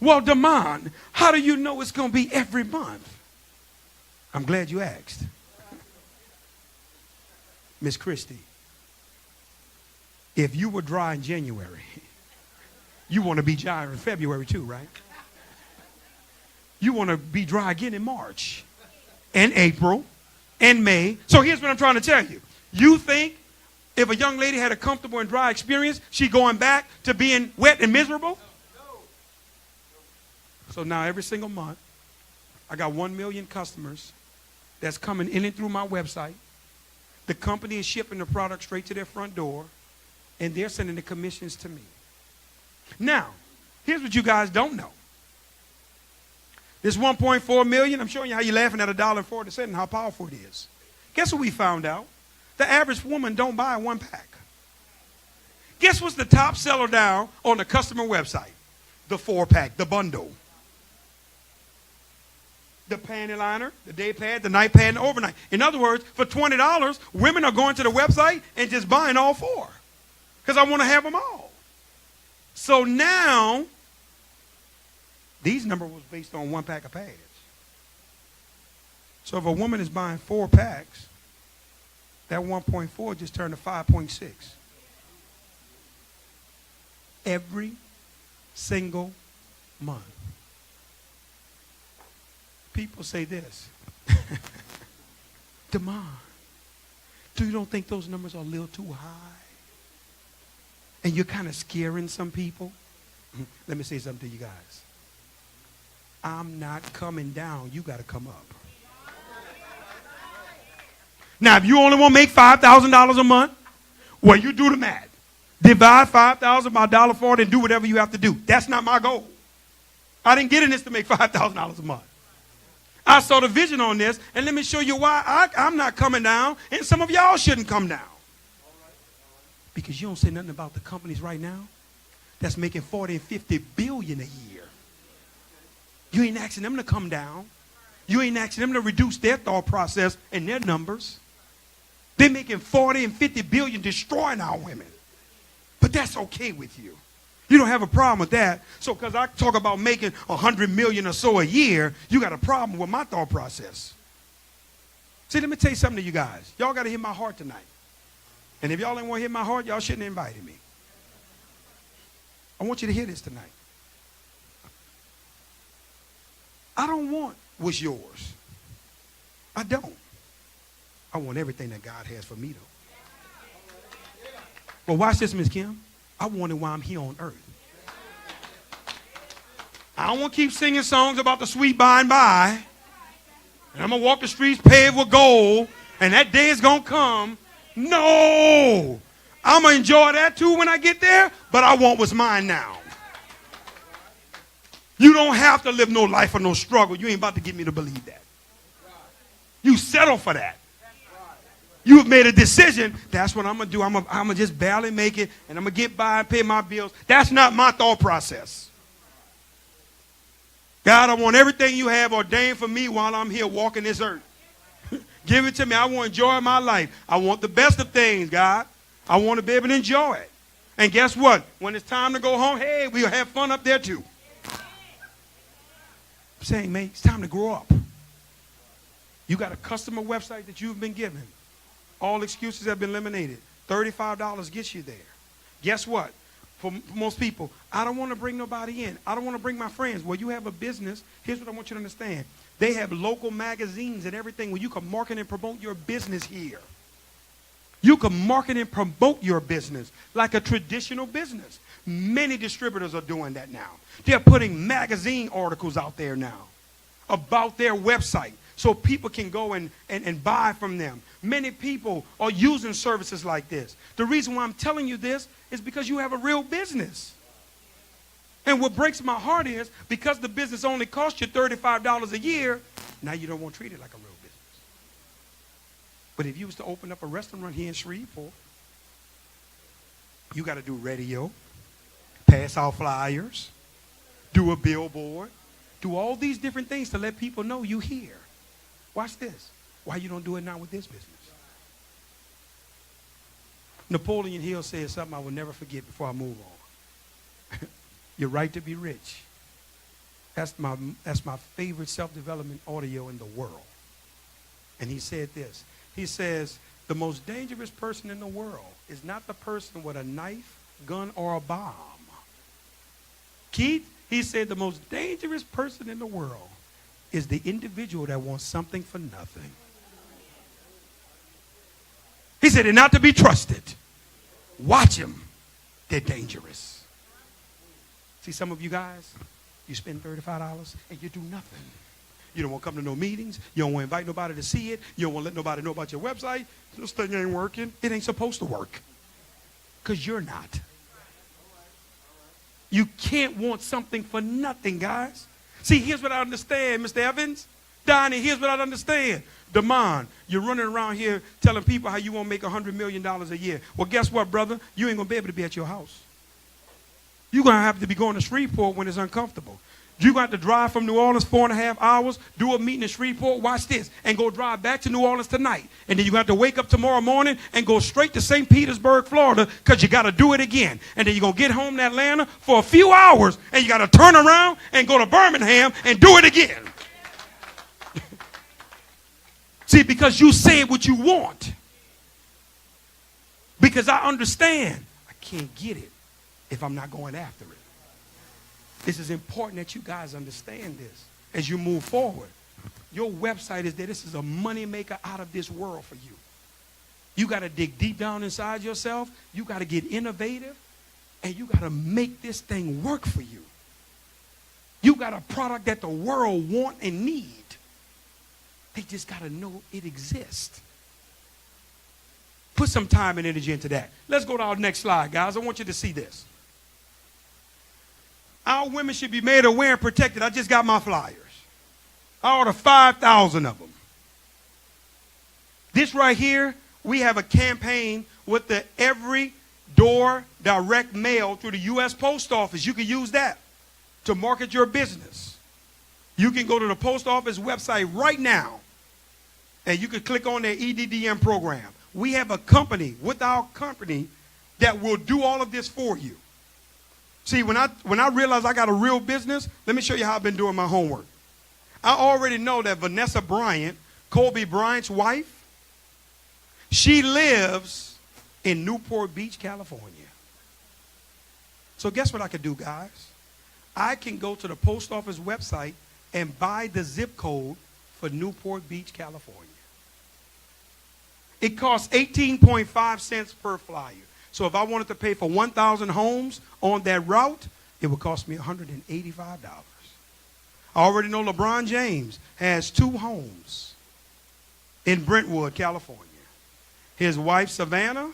C: Well, Damon, how do you know it's going to be every month? I'm glad you asked. Miss Christie, if you were dry in January, you want to be dry in February too, right? You want to be dry again in March and April and May. So here's what I'm trying to tell you. You think if a young lady had a comfortable and dry experience, she going back to being wet and miserable? So now every single month, I got 1 million customers that's coming in and through my website. The company is shipping the product straight to their front door, and they're sending the commissions to me. Now, here's what you guys don't know. This 1.4 million, I'm showing you how you're laughing at $1.40 and how powerful it is. Guess what we found out? The average woman don't buy one pack. Guess what's the top seller down on the customer website? The 4-pack, the bundle. The panty liner, the day pad, the night pad, and the overnight. In other words, for $20, women are going to the website and just buying all 4. Because I want to have them all. So now, these numbers was based on 1 pack of pads. So if a woman is buying 4 packs, that 1.4 just turned to 5.6. Every single month. People say this. Damon, you don't think those numbers are a little too high? And you're kind of scaring some people? Let me say something to you guys. I'm not coming down. You got to come up. Now, if you only want to make $5,000 a month, well, you do the math. Divide 5,000 by $1.40 and do whatever you have to do. That's not my goal. I didn't get in this to make $5,000 a month. I saw the vision on this, and let me show you why I'm not coming down, and some of y'all shouldn't come down. Because you don't say nothing about the companies right now that's making 40 and 50 billion a year. You ain't asking them to come down. You ain't asking them to reduce their thought process and their numbers. They're making 40 and 50 billion destroying our women. But that's okay with you. You don't have a problem with that. So because I talk about making 100 million or so a year, you got a problem with my thought process. See, let me tell you something to you guys. Y'all got to hear my heart tonight. And if y'all ain't want to hear my heart, y'all shouldn't have invited me. I want you to hear this tonight. I don't want what's yours. I don't. I want everything that God has for me, though. Well, watch this, Miss Kim. I want it while I'm here on earth. I don't want to keep singing songs about the sweet by and by. And I'm going to walk the streets paved with gold. And that day is going to come. No. I'm going to enjoy that too when I get there. But I want what's mine now. You don't have to live no life of no struggle. You ain't about to get me to believe that. You settle for that. You've made a decision. That's what I'm going to do. I'm going to just barely make it, and I'm going to get by and pay my bills. That's not my thought process. God, I want everything you have ordained for me while I'm here walking this earth. Give it to me. I want to enjoy my life. I want the best of things, God. I want to be able to enjoy it. And guess what? When it's time to go home, hey, we'll have fun up there too. I'm saying, mate, it's time to grow up. You got a customer website that you've been given. All excuses have been eliminated. $35 gets you there. Guess what? For most people, I don't want to bring nobody in. I don't want to bring my friends. Well, you have a business. Here's what I want you to understand. They have local magazines and everything where you can market and promote your business here. You can market and promote your business like a traditional business. Many distributors are doing that now. They're putting magazine articles out there now about their website so people can go and buy from them. Many people are using services like this. The reason why I'm telling you this is because you have a real business. And what breaks my heart is because the business only costs you $35 a year, now you don't want to treat it like a real business. But if you was to open up a restaurant here in Shreveport, you got to do radio, pass out flyers, do a billboard, do all these different things to let people know you here. Watch this. Why you don't do it now with this business? Napoleon Hill said something I will never forget before I move on. You're right to be rich. That's my favorite self-development audio in the world. And he said this. He says, the most dangerous person in the world is not the person with a knife, gun, or a bomb. Keith, he said, the most dangerous person in the world is the individual that wants something for nothing. He said, they're not to be trusted. Watch them. They're dangerous. See, some of you guys, you spend $35 and you do nothing. You don't want to come to no meetings. You don't want to invite nobody to see it. You don't want to let nobody know about your website. This thing ain't working. It ain't supposed to work because you're not. You can't want something for nothing, guys. See, here's what I understand, Mr. Evans. Donnie, here's what I understand. Damon, you're running around here telling people how you want to make $100 million a year. Well, guess what, brother? You ain't going to be able to be at your house. You're going to have to be going to Shreveport when it's uncomfortable. You're going to have to drive from New Orleans 4.5 hours, do a meeting in Shreveport, watch this, and go drive back to New Orleans tonight. And then you're going to have to wake up tomorrow morning and go straight to St. Petersburg, Florida, because you got to do it again. And then you're going to get home to Atlanta for a few hours, and you got to turn around and go to Birmingham and do it again. See, because you say what you want. Because I understand I can't get it if I'm not going after it. This is important that you guys understand this as you move forward. Your website is there. This is a money maker out of this world for you. You got to dig deep down inside yourself. You got to get innovative. And you got to make this thing work for you. You got a product that the world want and need. They just got to know it exists. Put some time and energy into that. Let's go to our next slide, guys. I want you to see this. Our women should be made aware and protected. I just got my flyers. I order 5,000 of them. This right here, we have a campaign with the every door direct mail through the U.S. Post Office. You can use that to market your business. You can go to the post office website right now, and you can click on their EDDM program. We have a company with our company that will do all of this for you. See, when I realized I got a real business, let me show you how I've been doing my homework. I already know that Vanessa Bryant, Kobe Bryant's wife, she lives in Newport Beach, California. So guess what I could do, guys? I can go to the post office website and buy the zip code for Newport Beach, California. It costs 18.5 cents per flyer. So if I wanted to pay for 1,000 homes on that route, it would cost me $185. I already know LeBron James has 2 homes in Brentwood, California. His wife, Savannah,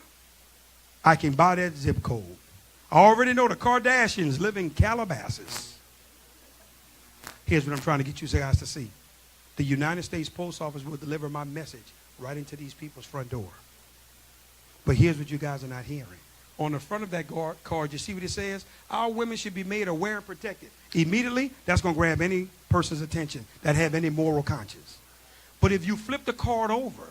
C: I can buy that zip code. I already know the Kardashians live in Calabasas. Here's what I'm trying to get you guys to see. The United States Post Office will deliver my message right into these people's front door. But here's what you guys are not hearing. On the front of that card, you see what it says? Our women should be made aware and protected. Immediately, that's going to grab any person's attention that have any moral conscience. But if you flip the card over,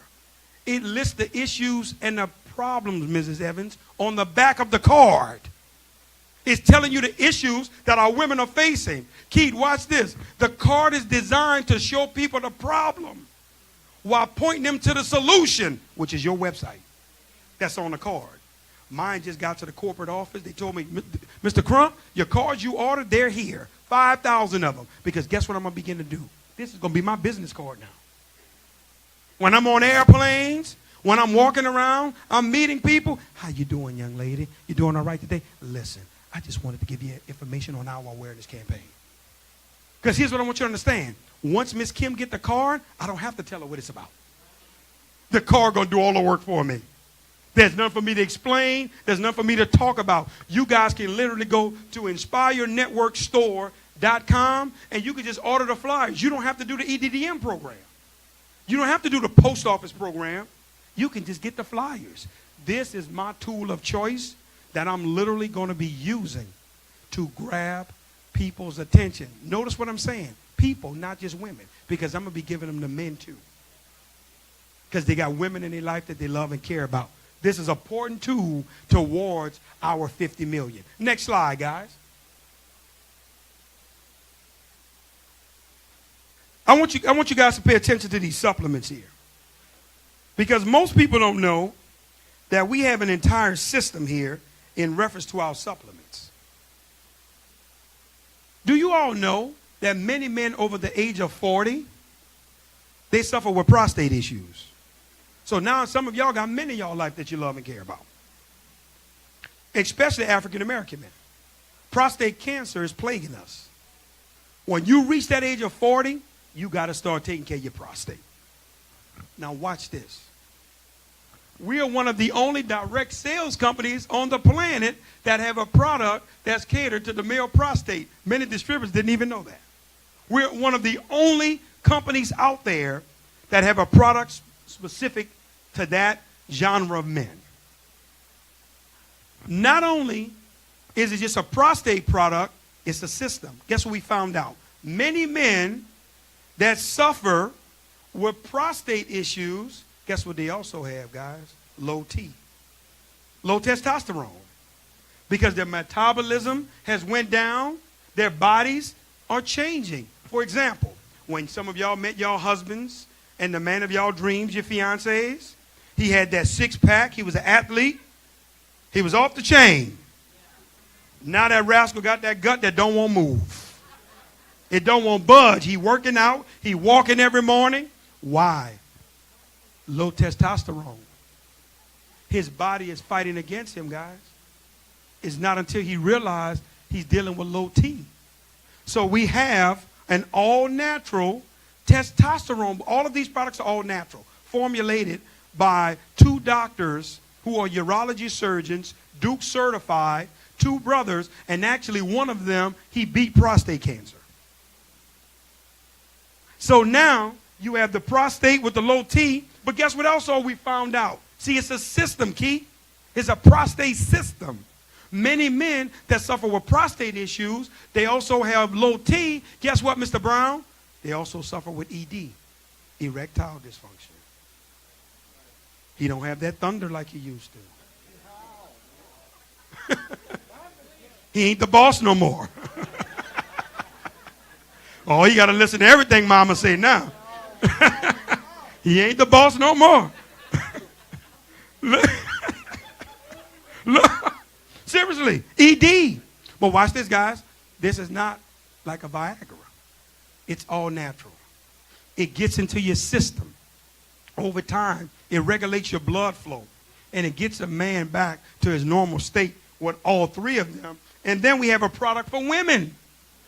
C: it lists the issues and the problems, Mrs. Evans, on the back of the card. It's telling you the issues that our women are facing. Keith, watch this. The card is designed to show people the problem while pointing them to the solution, which is your website. That's on the card. Mine just got to the corporate office. They told me, Mr. Crump, your cards you ordered, they're here. 5,000 of them. Because guess what I'm going to begin to do? This is going to be my business card now. When I'm on airplanes, when I'm walking around, I'm meeting people. How you doing, young lady? You doing all right today? Listen, I just wanted to give you information on our awareness campaign. Because here's what I want you to understand. Once Miss Kim get the card, I don't have to tell her what it's about. The card going to do all the work for me. There's nothing for me to explain. There's nothing for me to talk about. You guys can literally go to InspireNetworkStore.com and you can just order the flyers. You don't have to do the EDDM program. You don't have to do the post office program. You can just get the flyers. This is my tool of choice that I'm literally going to be using to grab people's attention. Notice what I'm saying. People, not just women, because I'm going to be giving them to men too. Because they got women in their life that they love and care about. This is an important tool towards our 50 million. Next slide, guys. I want you guys to pay attention to these supplements here. Because most people don't know that we have an entire system here in reference to our supplements. Do you all know that many men over the age of 40, they suffer with prostate issues? So now some of y'all got men in y'all life that you love and care about. Especially African American men. Prostate cancer is plaguing us. When you reach that age of 40, you got to start taking care of your prostate. Now watch this. We are one of the only direct sales companies on the planet that have a product that's catered to the male prostate. Many distributors didn't even know that. We're one of the only companies out there that have a product specific to that genre of men. Not only is it just a prostate product, it's a system. Guess what we found out? Many men that suffer with prostate issues, guess what they also have, guys? Low T. Low testosterone. Because their metabolism has went down, their bodies are changing. For example, when some of y'all met y'all husbands and the man of y'all dreams, your fiancés, he had that six-pack. He was an athlete. He was off the chain. Now that rascal got that gut that don't want to move. It don't want to budge. He working out. He walking every morning. Why? Low testosterone. His body is fighting against him, guys. It's not until he realized he's dealing with low T. So we have an all-natural testosterone. All of these products are all natural, formulated by 2 doctors who are urology surgeons, Duke certified, 2 brothers, and actually one of them, he beat prostate cancer. So now you have the prostate with the low T, but guess what else all we found out? See, it's a system, Keith. It's a prostate system. Many men that suffer with prostate issues, they also have low T. Guess what, Mr. Brown? They also suffer with ED, erectile dysfunction. He don't have that thunder like he used to. He ain't the boss no more. Oh, you got to listen to everything mama say now. He ain't the boss no more. Look, seriously, ED. But watch this, guys. This is not like a Viagra. It's all natural. It gets into your system. Over time, it regulates your blood flow. And it gets a man back to his normal state with all three of them. And then we have a product for women.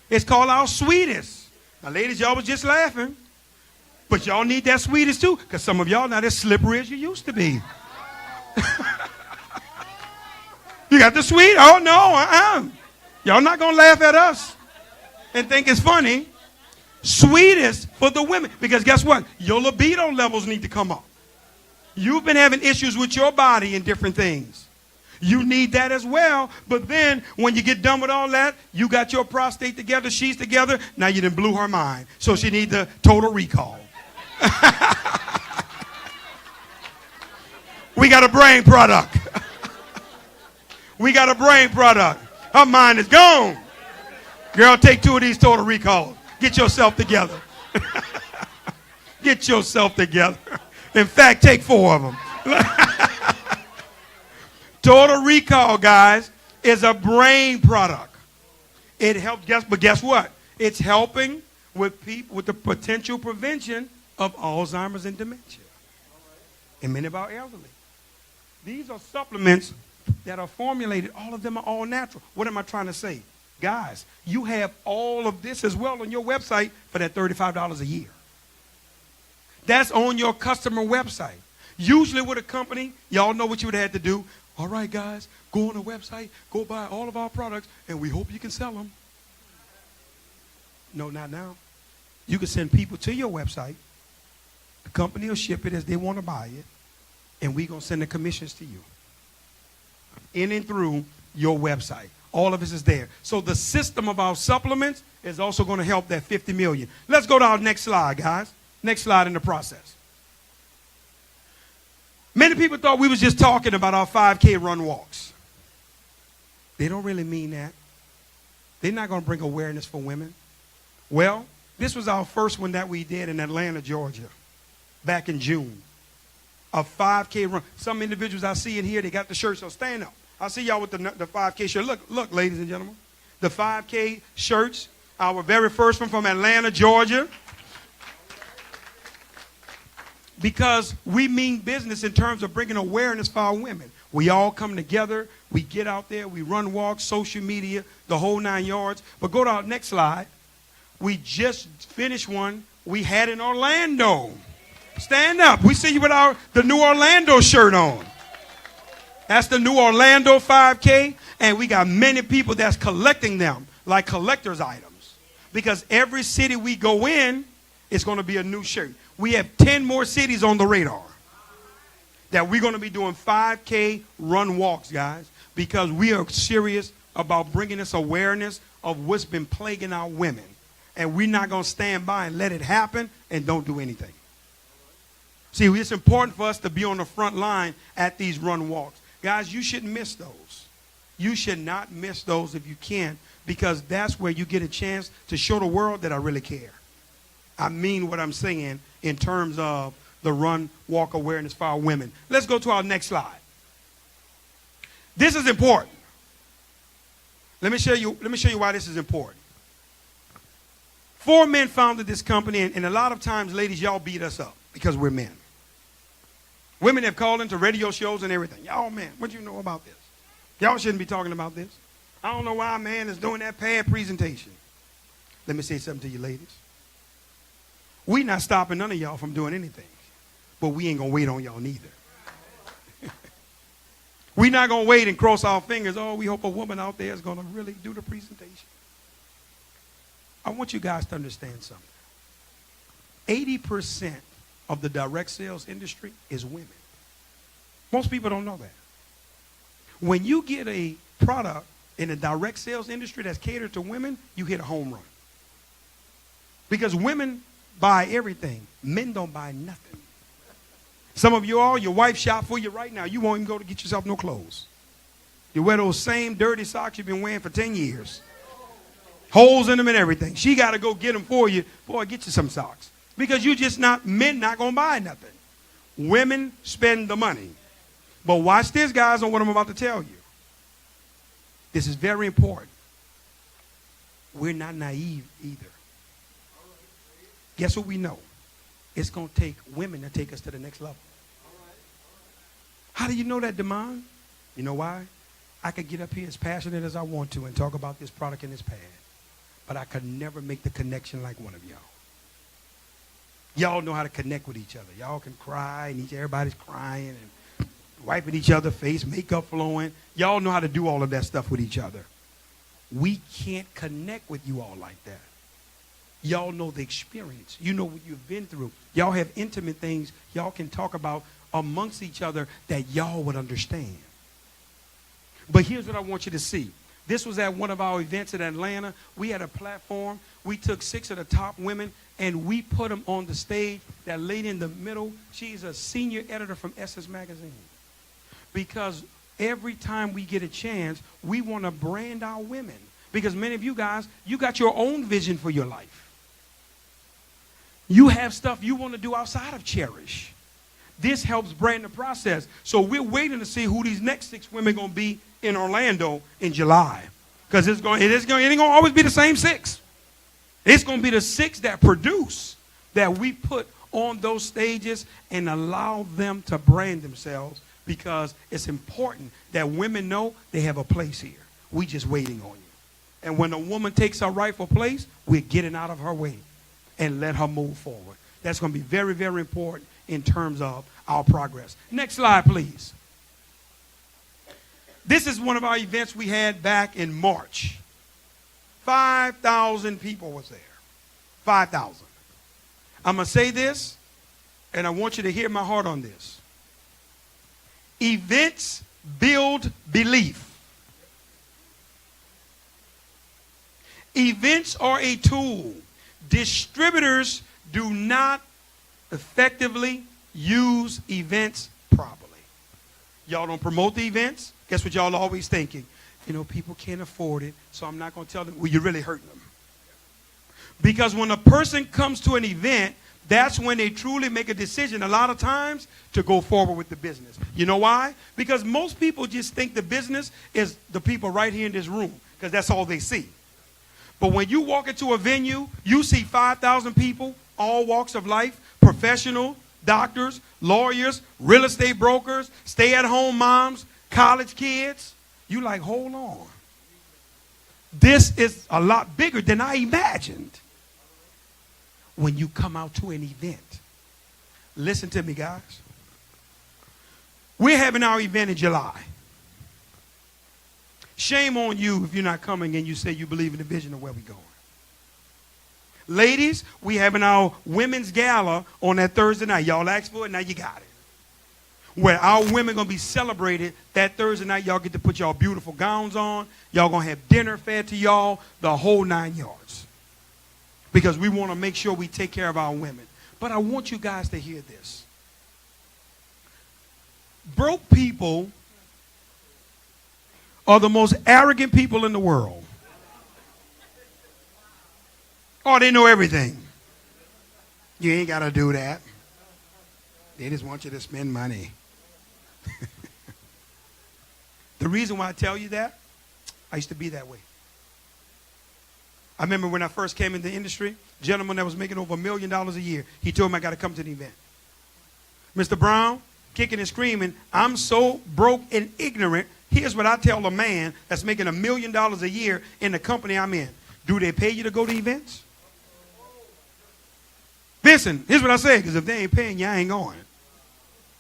C: It's called our Sweetest. Now, ladies, y'all was just laughing. But y'all need that Sweetest too, because some of y'all not as slippery as you used to be. You got the sweet? Oh, no, Y'all not going to laugh at us and think it's funny. Sweetest for the women. Because guess what? Your libido levels need to come up. You've been having issues with your body and different things. You need that as well. But then when you get done with all that, you got your prostate together, she's together. Now you done blew her mind. So she needs the total recall. We got a brain product. We got a brain product. Her mind is gone. Girl, take 2 of these total recalls. Get yourself together. Get yourself together. In fact, take 4 of them. Total Recall, guys, is a brain product. It helps, but guess what? It's helping with people with the potential prevention of Alzheimer's and dementia. And many of our elderly. These are supplements that are formulated. All of them are all natural. What am I trying to say? Guys, you have all of this as well on your website for that $35 a year. That's on your customer website. Usually with a company, y'all know what you would have had to do. All right, guys, go on the website, go buy all of our products, and we hope you can sell them. No, not now. You can send people to your website. The company will ship it as they want to buy it, and we're going to send the commissions to you. In and through your website. All of this is there. So the system of our supplements is also going to help that $50 million. Let's go to our next slide, guys. Next slide in the process. Many people thought we was just talking about our 5K run walks. They don't really mean that. They're not going to bring awareness for women. Well, this was our first one that we did in Atlanta, Georgia, back in June. A 5K run. Some individuals I see in here, they got the shirts, so stand up. I see y'all with the 5K shirt. Look, ladies and gentlemen. The 5K shirts, our very first one from Atlanta, Georgia. Because we mean business in terms of bringing awareness for our women. We all come together. We get out there. We run walks, social media, the whole 9 yards. But go to our next slide. We just finished one we had in Orlando. Stand up. We see you with the new Orlando shirt on. That's the new Orlando 5K. And we got many people that's collecting them like collector's items. Because every city we go in, it's going to be a new shirt. We have 10 more cities on the radar that we're going to be doing 5K run walks, guys, because we are serious about bringing this awareness of what's been plaguing our women. And we're not going to stand by and let it happen and don't do anything. See, it's important for us to be on the front line at these run walks. Guys, you shouldn't miss those. You should not miss those if you can, because that's where you get a chance to show the world that I really care. I mean what I'm saying in terms of the run walk awareness for our women. Let's go to our next slide. This is important. Let me show you why this is important. 4 men founded this company, and a lot of times, ladies, y'all beat us up because we're men. Women have called into radio shows and everything. Y'all, man, what do you know about this? Y'all shouldn't be talking about this. I don't know why a man is doing that pad presentation. Let me say something to you, ladies. We're not stopping none of y'all from doing anything, but we ain't going to wait on y'all neither. We're not going to wait and cross our fingers. Oh, we hope a woman out there is going to really do the presentation. I want you guys to understand something. 80% of the direct sales industry is women. Most people don't know that. When you get a product in the direct sales industry that's catered to women, you hit a home run. Because women buy everything. Men don't buy nothing. Some of you all, your wife shop for you right now. You won't even go to get yourself no clothes. You wear those same dirty socks you've been wearing for 10 years. Holes in them and everything. She got to go get them for you. Boy, get you some socks. Because you just not, men not going to buy nothing. Women spend the money. But watch this, guys, on what I'm about to tell you. This is very important. We're not naive either. Guess what we know? It's going to take women to take us to the next level. How do you know that, Demond? You know why? I could get up here as passionate as I want to and talk about this product and this pad, but I could never make the connection like one of y'all. Y'all know how to connect with each other. Y'all can cry and everybody's crying and wiping each other's face, makeup flowing. Y'all know how to do all of that stuff with each other. We can't connect with you all like that. Y'all know the experience. You know what you've been through. Y'all have intimate things y'all can talk about amongst each other that y'all would understand. But here's what I want you to see. This was at one of our events in Atlanta. We had a platform. We took 6 of the top women, and we put them on the stage. That lady in the middle, she's a senior editor from Essence Magazine. Because every time we get a chance, we want to brand our women. Because many of you guys, you got your own vision for your life. You have stuff you want to do outside of Cherish. This helps brand the process. So we're waiting to see who these next 6 women are going to be in Orlando in July. Because it ain't going to always be the same 6. It's going to be the 6 that produce, that we put on those stages and allow them to brand themselves, because it's important that women know they have a place here. We just waiting on you. And when a woman takes her rightful place, we're getting out of her way and let her move forward. That's going to be very, very important in terms of our progress. Next slide, please. This is one of our events we had back in March. 5,000 people was there. 5,000. I'm going to say this, and I want you to hear my heart on this. Events build belief. Events are a tool. Distributors do not effectively use events properly. Y'all don't promote the events. Guess what y'all always thinking? You know, people can't afford it, so I'm not going to tell them. Well, you're really hurting them. Because when a person comes to an event, that's when they truly make a decision a lot of times to go forward with the business. You know why? Because most people just think the business is the people right here in this room, because that's all they see. But when you walk into a venue, you see 5,000 people, all walks of life, professional, doctors, lawyers, real estate brokers, stay-at-home moms, college kids. You like, hold on. This is a lot bigger than I imagined. When you come out to an event, listen to me, guys. We're having our event in July. Shame on you if you're not coming and you say you believe in the vision of where we're going. Ladies, we having our women's gala on that Thursday night. Y'all asked for it, now you got it. Where our women going to be celebrated that Thursday night. Y'all get to put y'all beautiful gowns on. Y'all going to have dinner fed to y'all, the whole 9 yards. Because we want to make sure we take care of our women. But I want you guys to hear this. Broke people are the most arrogant people in the world. Oh, they know everything. You ain't got to do that. They just want you to spend money. The reason why I tell you that, I used to be that way. I remember when I first came into the industry, a gentleman that was making over $1 million a year, he told me I got to come to the event. Mr. Brown, kicking and screaming, I'm so broke and ignorant. Here's what I tell a man that's making $1 million a year in the company I'm in. Do they pay you to go to events? Listen, here's what I say, because if they ain't paying you, I ain't going.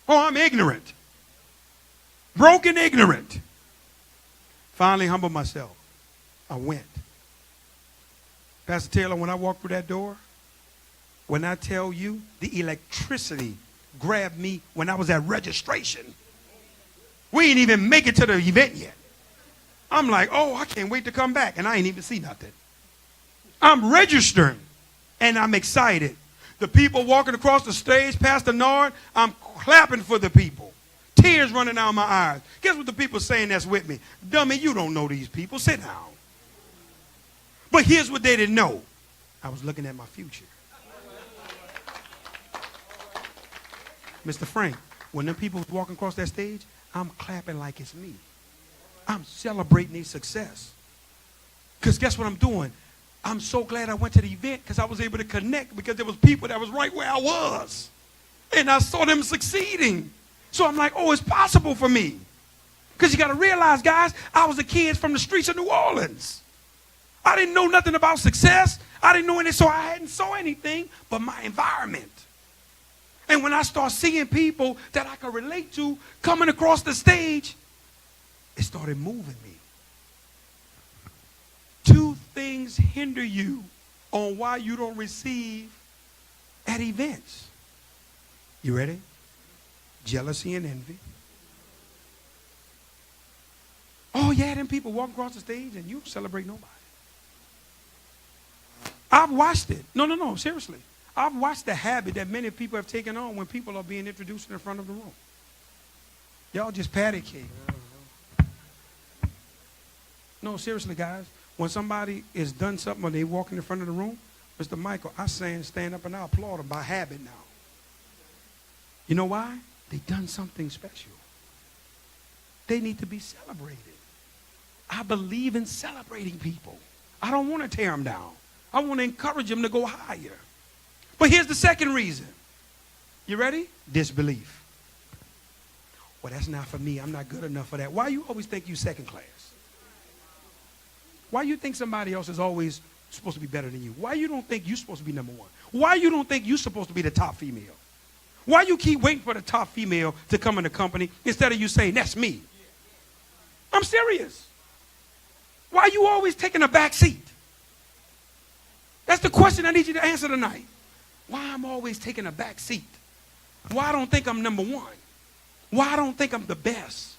C: Oh, I'm ignorant. Broke and ignorant. Finally humbled myself. I went. Pastor Taylor, when I walked through that door, When I tell you the electricity grabbed me when I was at registration, we ain't even make it to the event yet. I'm like, oh, I can't wait to come back. And I ain't even see nothing. I'm registering, and I'm excited. The people walking across the stage, Pastor Nard, I'm clapping for the people. Tears running down my eyes. Guess what the people saying that's with me? Dummy, you don't know these people. Sit down. But here's what they didn't know. I was looking at my future. Mr. Frank, when them people was walking across that stage, I'm clapping like it's me. I'm celebrating their success. Because guess what I'm doing? I'm so glad I went to the event because I was able to connect because there was people that was right where I was. And I saw them succeeding. So I'm like, oh, it's possible for me. Because you got to realize, guys, I was a kid from the streets of New Orleans. I didn't know nothing about success. I didn't know anything, so I hadn't saw anything but my environment. And when I start seeing people that I could relate to coming across the stage, it started moving me. Two things hinder you on why you don't receive at events. You ready? Jealousy and envy. Oh, yeah, them people walk across the stage and you don't celebrate nobody. I've watched it. No, seriously. I've watched the habit that many people have taken on when people are being introduced in the front of the room. Y'all just patty cake. No, seriously, guys. When somebody has done something or they walk in the front of the room, Mr. Michael, I stand up and I applaud them by habit now. You know why? They done something special. They need to be celebrated. I believe in celebrating people. I don't want to tear them down. I want to encourage them to go higher. But here's the second reason. You ready? Disbelief. Well, that's not for me. I'm not good enough for that. Why you always think you second class? Why you think somebody else is always supposed to be better than you? Why you don't think you're supposed to be number one? Why you don't think you're supposed to be the top female? Why you keep waiting for the top female to come in the company instead of you saying, that's me? I'm serious. Why you always taking a back seat? That's the question I need you to answer tonight. Why I'm always taking a back seat? Why I don't think I'm number one? Why I don't think I'm the best?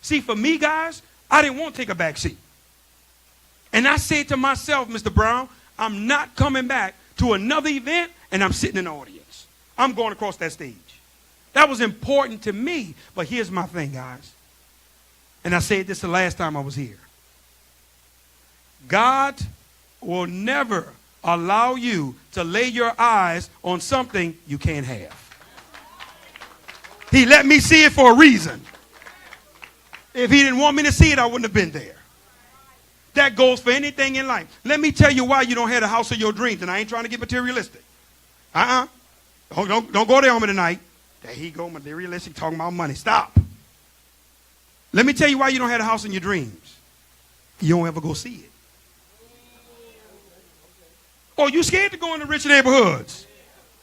C: See, for me, guys, I didn't want to take a back seat. And I said to myself, Mr. Brown, I'm not coming back to another event and I'm sitting in the audience. I'm going across that stage. That was important to me. But here's my thing, guys. And I said this the last time I was here. God will never allow you to lay your eyes on something you can't have. He let me see it for a reason. If he didn't want me to see it, I wouldn't have been there. That goes for anything in life. Let me tell you why you don't have the house of your dreams. And I ain't trying to get materialistic. Don't go there on me tonight. There he go, materialistic, talking about money. Stop. Let me tell you why you don't have the house in your dreams. You don't ever go see it. Oh, you scared to go in the rich neighborhoods?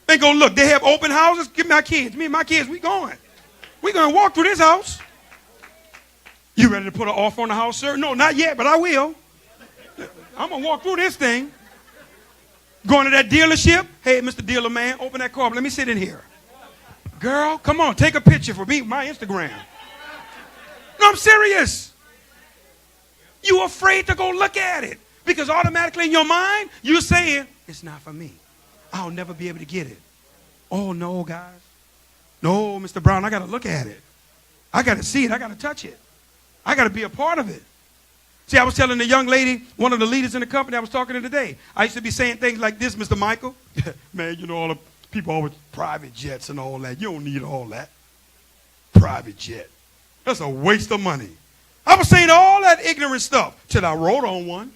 C: They go, look, they have open houses. Give my kids. Me and my kids, we going. We going to walk through this house. You ready to put an offer on the house, sir? No, not yet, but I will. I'm going to walk through this thing. Going to that dealership. Hey, Mr. Dealer Man, open that car. Let me sit in here. Girl, come on, take a picture for me, my Instagram. No, I'm serious. You're afraid to go look at it. Because automatically in your mind, you're saying, it's not for me. I'll never be able to get it. Oh, no, guys. No, Mr. Brown, I got to look at it. I got to see it. I got to touch it. I got to be a part of it. See, I was telling the young lady, one of the leaders in the company I was talking to today, I used to be saying things like this, Mr. Michael. Man, you know, all the people always private jets and all that. You don't need all that. Private jet. That's a waste of money. I was saying all that ignorant stuff till I rode on one.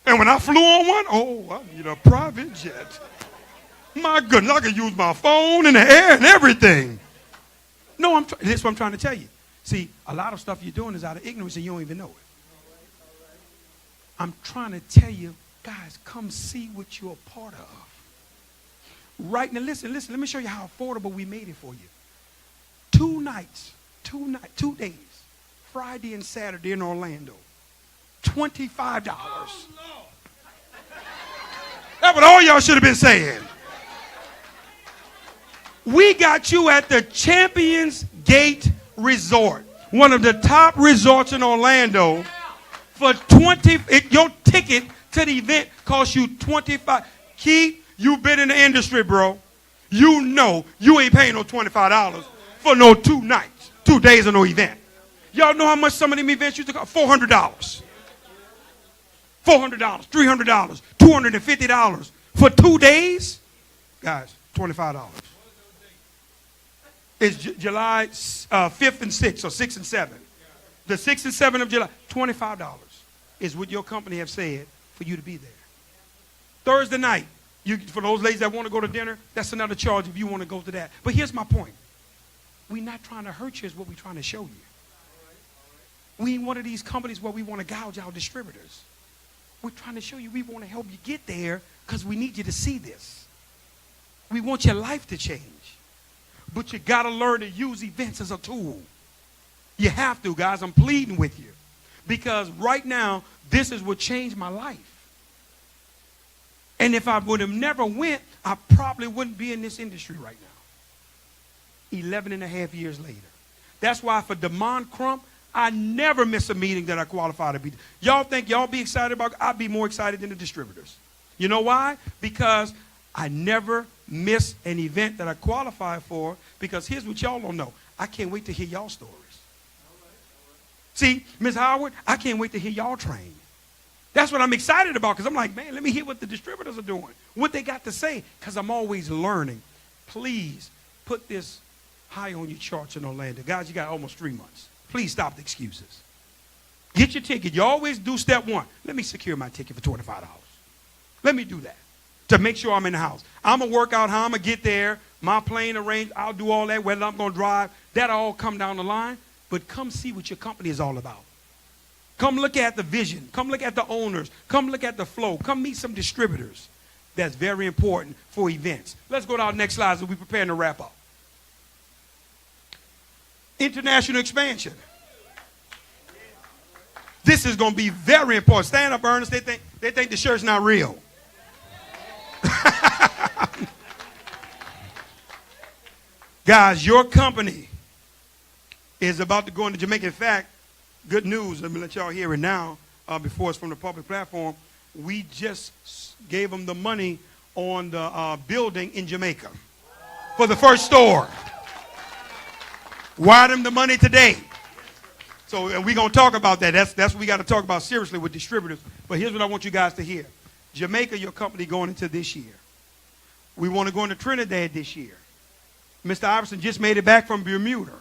C: And when I flew on one, oh, I need a private jet. My goodness, I could use my phone in the air and everything. No, this is what I'm trying to tell you. See, a lot of stuff you're doing is out of ignorance and you don't even know it. I'm trying to tell you, guys, come see what you're a part of. Right now, listen, let me show you how affordable we made it for you. 2 days, Friday and Saturday in Orlando. $25. That's what all y'all should have been saying. We got you at the Champions Gate Resort, one of the top resorts in Orlando. For your ticket to the event costs you $25. Keith, you've been in the industry, bro. You know you ain't paying no $25 for no 2 nights, 2 days of no event. Y'all know how much some of them events used to cost? $400. $400, $300, $250 for 2 days? Guys, $25. It's July 5th and 6th, or 6th and 7th. The 6th and 7th of July, $25 is what your company have said for you to be there. Thursday night, for those ladies that want to go to dinner, that's another charge if you want to go to that. But here's my point. We're not trying to hurt you is what we're trying to show you. We ain't one of these companies where we want to gouge our distributors. We're trying to show you we want to help you get there because we need you to see this. We want your life to change. But you got to learn to use events as a tool. You have to, guys. I'm pleading with you. Because right now, this is what changed my life. And if I would have never went, I probably wouldn't be in this industry right now. 11 and a half years later. That's why for Demond Crump, I never miss a meeting that I qualify to be. Y'all think y'all be excited about? I'd be more excited than the distributors. You know why? Because I never miss an event that I qualify for, because here's what y'all don't know. I can't wait to hear y'all stories. See, Ms. Howard, I can't wait to hear y'all train. That's what I'm excited about, because I'm like, man, let me hear what the distributors are doing, what they got to say, because I'm always learning. Please put this high on your charts in Orlando. Guys, you got almost 3 months. Please stop the excuses. Get your ticket. You always do step one. Let me secure my ticket for $25. Let me do that to make sure I'm in the house. I'm going to work out how I'm going to get there. My plane arranged. I'll do all that, whether I'm going to drive. That'll all come down the line. But come see what your company is all about. Come look at the vision. Come look at the owners. Come look at the flow. Come meet some distributors. That's very important for events. Let's go to our next slide as we're preparing to wrap up. International expansion. This is going to be very important. Stand up, Ernest. They think the shirt's not real. Guys, your company is about to go into Jamaica. In fact, good news. Let me let y'all hear it now before it's from the public platform. We just gave them the money on the building in Jamaica for the first store. Wired them the money today. So we're going to talk about that. That's what we got to talk about seriously with distributors. But here's what I want you guys to hear. Jamaica, your company going into this year. We want to go into Trinidad this year. Mr. Iverson just made it back from Bermuda.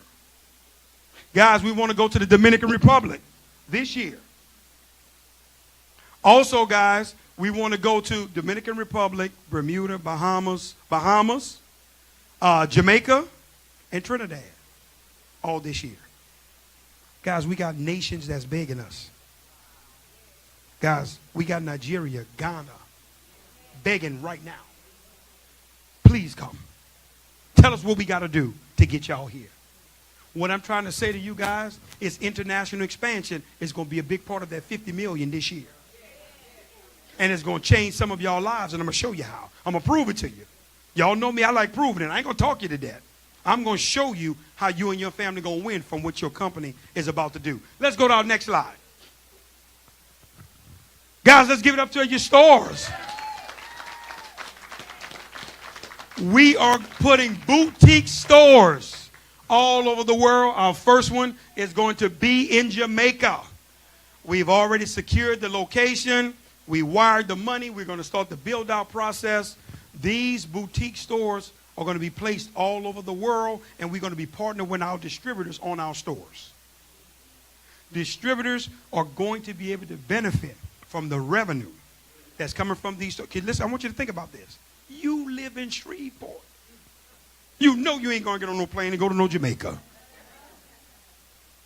C: Guys, we want to go to the Dominican Republic this year. Also, guys, we want to go to Dominican Republic, Bermuda, Bahamas, Jamaica, and Trinidad all this year. Guys, we got nations that's begging us. Guys, we got Nigeria, Ghana, begging right now. Please come. Tell us what we got to do to get y'all here. What I'm trying to say to you guys is international expansion is going to be a big part of that $50 million this year. And it's going to change some of y'all lives, and I'm going to show you how. I'm going to prove it to you. Y'all know me, I like proving it. I ain't going to talk you to death. I'm going to show you how you and your family are going to win from what your company is about to do. Let's go to our next slide. Guys, let's give it up to your stores. We are putting boutique stores all over the world. Our first one is going to be in Jamaica. We've already secured the location. We wired the money. We're going to start the build-out process. These boutique stores are going to be placed all over the world, and we're going to be partnering with our distributors on our stores. Distributors are going to be able to benefit from the revenue that's coming from these stores. Okay, listen, I want you to think about this. You live in Shreveport. You know you ain't going to get on no plane and go to no Jamaica.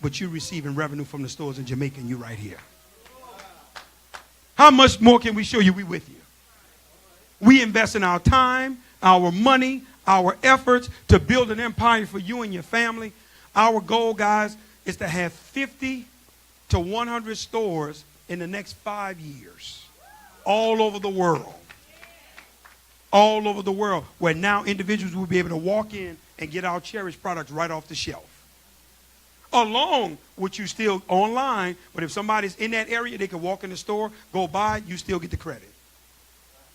C: But you're receiving revenue from the stores in Jamaica, and you're right here. How much more can we show you? We with you. We invest in our time, our money, our efforts to build an empire for you and your family. Our goal, guys, is to have 50 to 100 stores in the next 5 years all over the world. all over the world, where now individuals will be able to walk in and get our cherished products right off the shelf. Along with you still online, but if somebody's in that area, they can walk in the store, go buy, you still get the credit.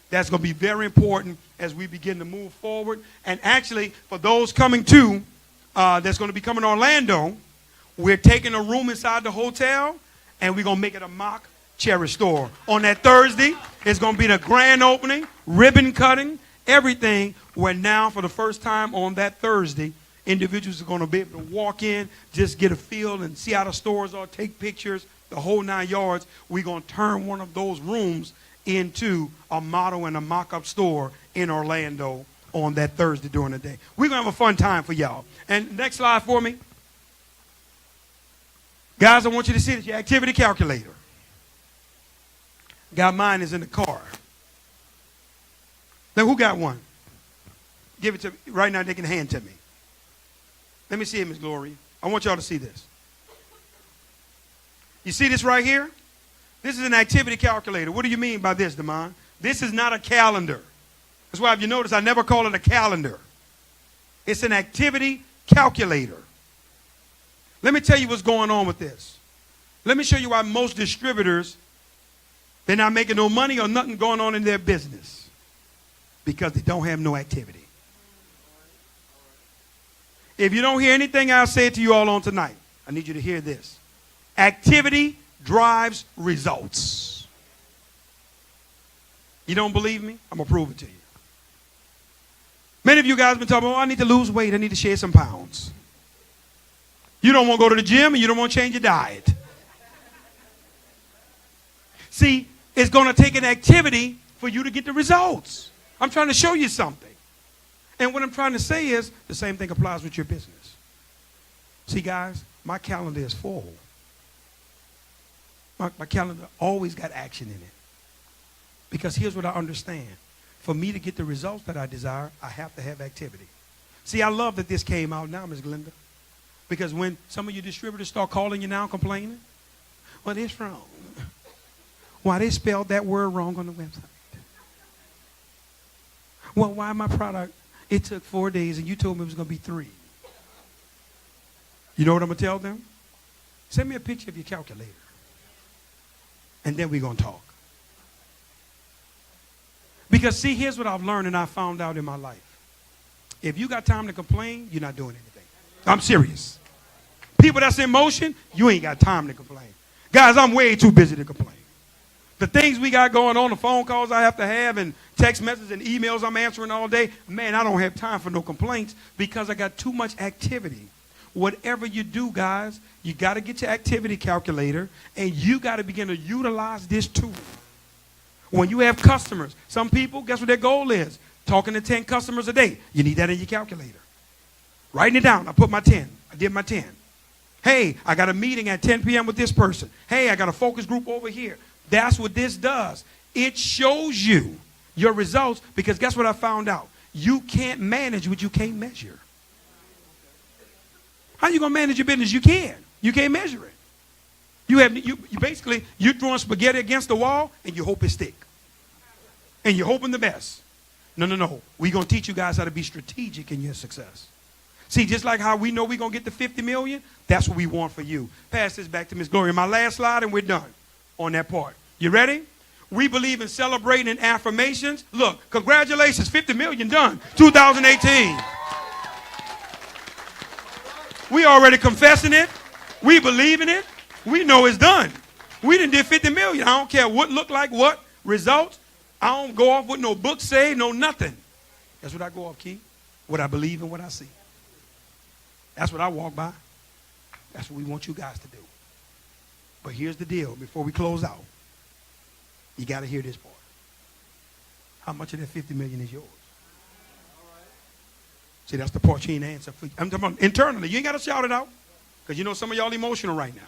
C: That's going to be very important as we begin to move forward. And actually, for those coming to, that's going to be coming to Orlando, we're taking a room inside the hotel, and we're going to make it a mock Cherish store. On that Thursday, it's going to be the grand opening, ribbon cutting, everything, where now for the first time on that Thursday, individuals are going to be able to walk in, just get a feel and see how the stores are, take pictures, the whole 9 yards. We're going to turn one of those rooms into a model and a mock-up store in Orlando on that Thursday during the day. We're going to have a fun time for y'all. And next slide for me. Guys, I want you to see this, your activity calculator. Got mine is in the car. Now, who got one? Give it to me. Right now, they can hand to me. Let me see it, Miss Gloria. I want y'all to see this. You see this right here? This is an activity calculator. What do you mean by this, Damon? This is not a calendar. That's why, if you notice, I never call it a calendar. It's an activity calculator. Let me tell you what's going on with this. Let me show you why most distributors, they're not making no money or nothing going on in their business. Because they don't have no activity. If you don't hear anything I'll say to you all on tonight, I need you to hear this. Activity drives results. You don't believe me? I'm going to prove it to you. Many of you guys have been talking, oh, I need to lose weight. I need to shed some pounds. You don't want to go to the gym and you don't want to change your diet. See, it's going to take an activity for you to get the results. I'm trying to show you something. And what I'm trying to say is the same thing applies with your business. See, guys, my calendar is full. My calendar always got action in it. Because here's what I understand. For me to get the results that I desire, I have to have activity. See, I love that this came out now, Ms. Glenda. Because when some of your distributors start calling you now complaining, well, it's wrong. Why they spelled that word wrong on the website? Well, why my product, it took 4 days and you told me it was going to be 3. You know what I'm going to tell them? Send me a picture of your calculator. And then we're going to talk. Because, see, here's what I've learned and I found out in my life. If you got time to complain, you're not doing anything. I'm serious. People that's in motion, you ain't got time to complain. Guys, I'm way too busy to complain. The things we got going on, the phone calls I have to have, and text messages and emails I'm answering all day, man, I don't have time for no complaints because I got too much activity. Whatever you do, guys, you got to get your activity calculator, and you got to begin to utilize this tool. When you have customers, some people, guess what their goal is? Talking to 10 customers a day. You need that in your calculator. Writing it down. I put my 10. I did my 10. Hey, I got a meeting at 10 p.m. with this person. Hey, I got a focus group over here. That's what this does. It shows you your results because guess what I found out? You can't manage what you can't measure. How you going to manage your business? You can. You can't measure it. You basically, you're throwing spaghetti against the wall and you hope it stick. And you're hoping the best. No. We're going to teach you guys how to be strategic in your success. See, just like how we know we're going to get to 50 million, that's what we want for you. Pass this back to Miss Gloria. My last slide and we're done on that part. You ready? We believe in celebrating and affirmations. Look, congratulations, 50 million done, 2018. We already confessing it. We believe in it. We know it's done. We done did 50 million. I don't care what look like, what results. I don't go off with no book say, no nothing. That's what I go off, Key. What I believe and what I see. That's what I walk by. That's what we want you guys to do. But here's the deal before we close out. You got to hear this part. How much of that 50 million is yours? See, that's the part you ain't answer for. I'm talking about internally. You ain't got to shout it out because you know some of y'all emotional right now.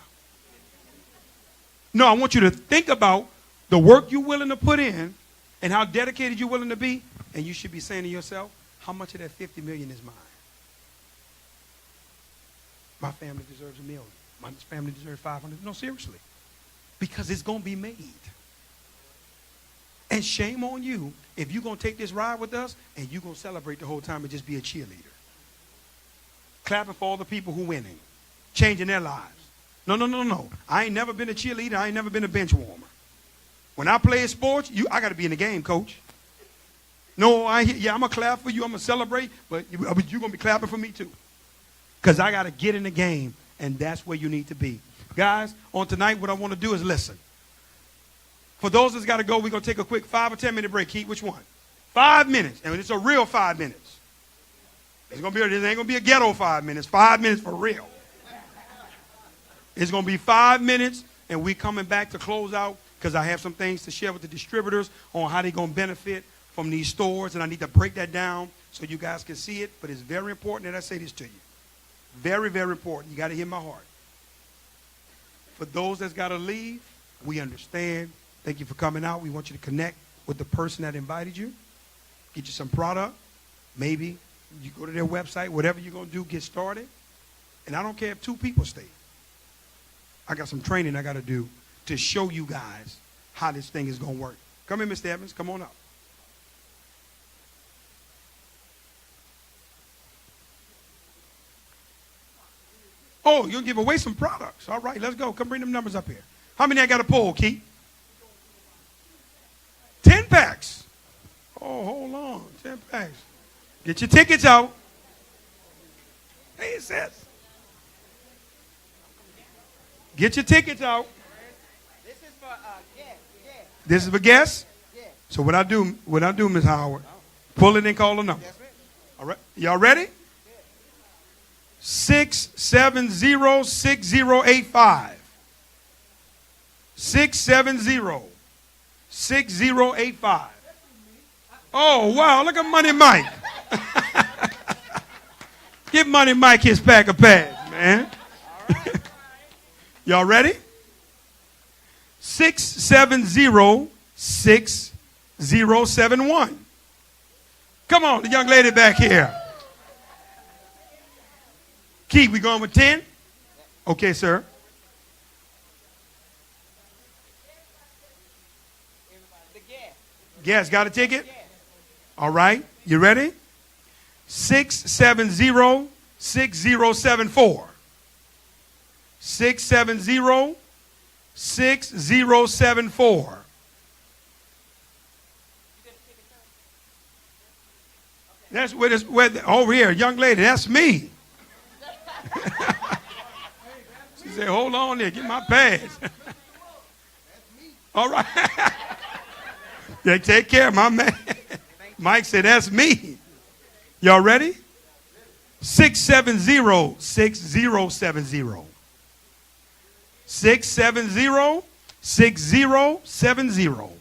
C: No, I want you to think about the work you're willing to put in and how dedicated you're willing to be, and you should be saying to yourself, how much of that 50 million is mine? My family deserves $1 million. My family deserves 500. No, seriously. Because it's going to be made. And shame on you if you're going to take this ride with us and you're going to celebrate the whole time and just be a cheerleader. Clapping for all the people who winning, changing their lives. No, no, no, no. I ain't never been a cheerleader. I ain't never been a bench warmer. When I play sports, I got to be in the game, coach. No, I'm going to clap for you. I'm going to celebrate, but you're going to be clapping for me too. Because I got to get in the game, and that's where you need to be. Guys, on tonight, what I want to do is listen. For those that's got to go, we're going to take a quick 5 or 10 minute break. Keith, which one? 5 minutes. And it's a real 5 minutes. This ain't going to be a ghetto 5 minutes. 5 minutes for real. It's going to be 5 minutes, and we coming back to close out because I have some things to share with the distributors on how they're going to benefit from these stores, and I need to break that down so you guys can see it. But it's very important that I say this to you. Very, very important. You got to hear my heart. For those that's got to leave, we understand. Thank you for coming out. We want you to connect with the person that invited you. Get you some product. Maybe you go to their website. Whatever you're going to do, get started. And I don't care if 2 people stay. I got some training I got to do to show you guys how this thing is going to work. Come in, Mr. Evans. Come on up. Oh, you'll give away some products. All right, let's go. Come bring them numbers up here. How many I got to pull, Keith? 10 packs. Oh, hold on. 10 packs. Get your tickets out. Hey, it says. Get your tickets out.
D: This is for guests.
C: This is for guests?
D: Yes.
C: So what I do, Ms. Howard, pull it and call the number.
D: Yes, sir.
C: All right. Y'all ready? 670-6085. 670-6085. Oh, wow. Look at Money Mike. Give Money Mike his pack of pads, man. Y'all ready? 670-6071. Come on, the young lady back here. Keith, we going with 10? Okay, sir.
D: The guest.
C: Guess, got a ticket? All right. You ready? 670-6074. 670-6074. That's over here, young lady, that's me. She said, hold on there, get my pads. All right. Yeah, take care, my man. Mike said, that's me. Y'all ready? 670-6070. 670-6070.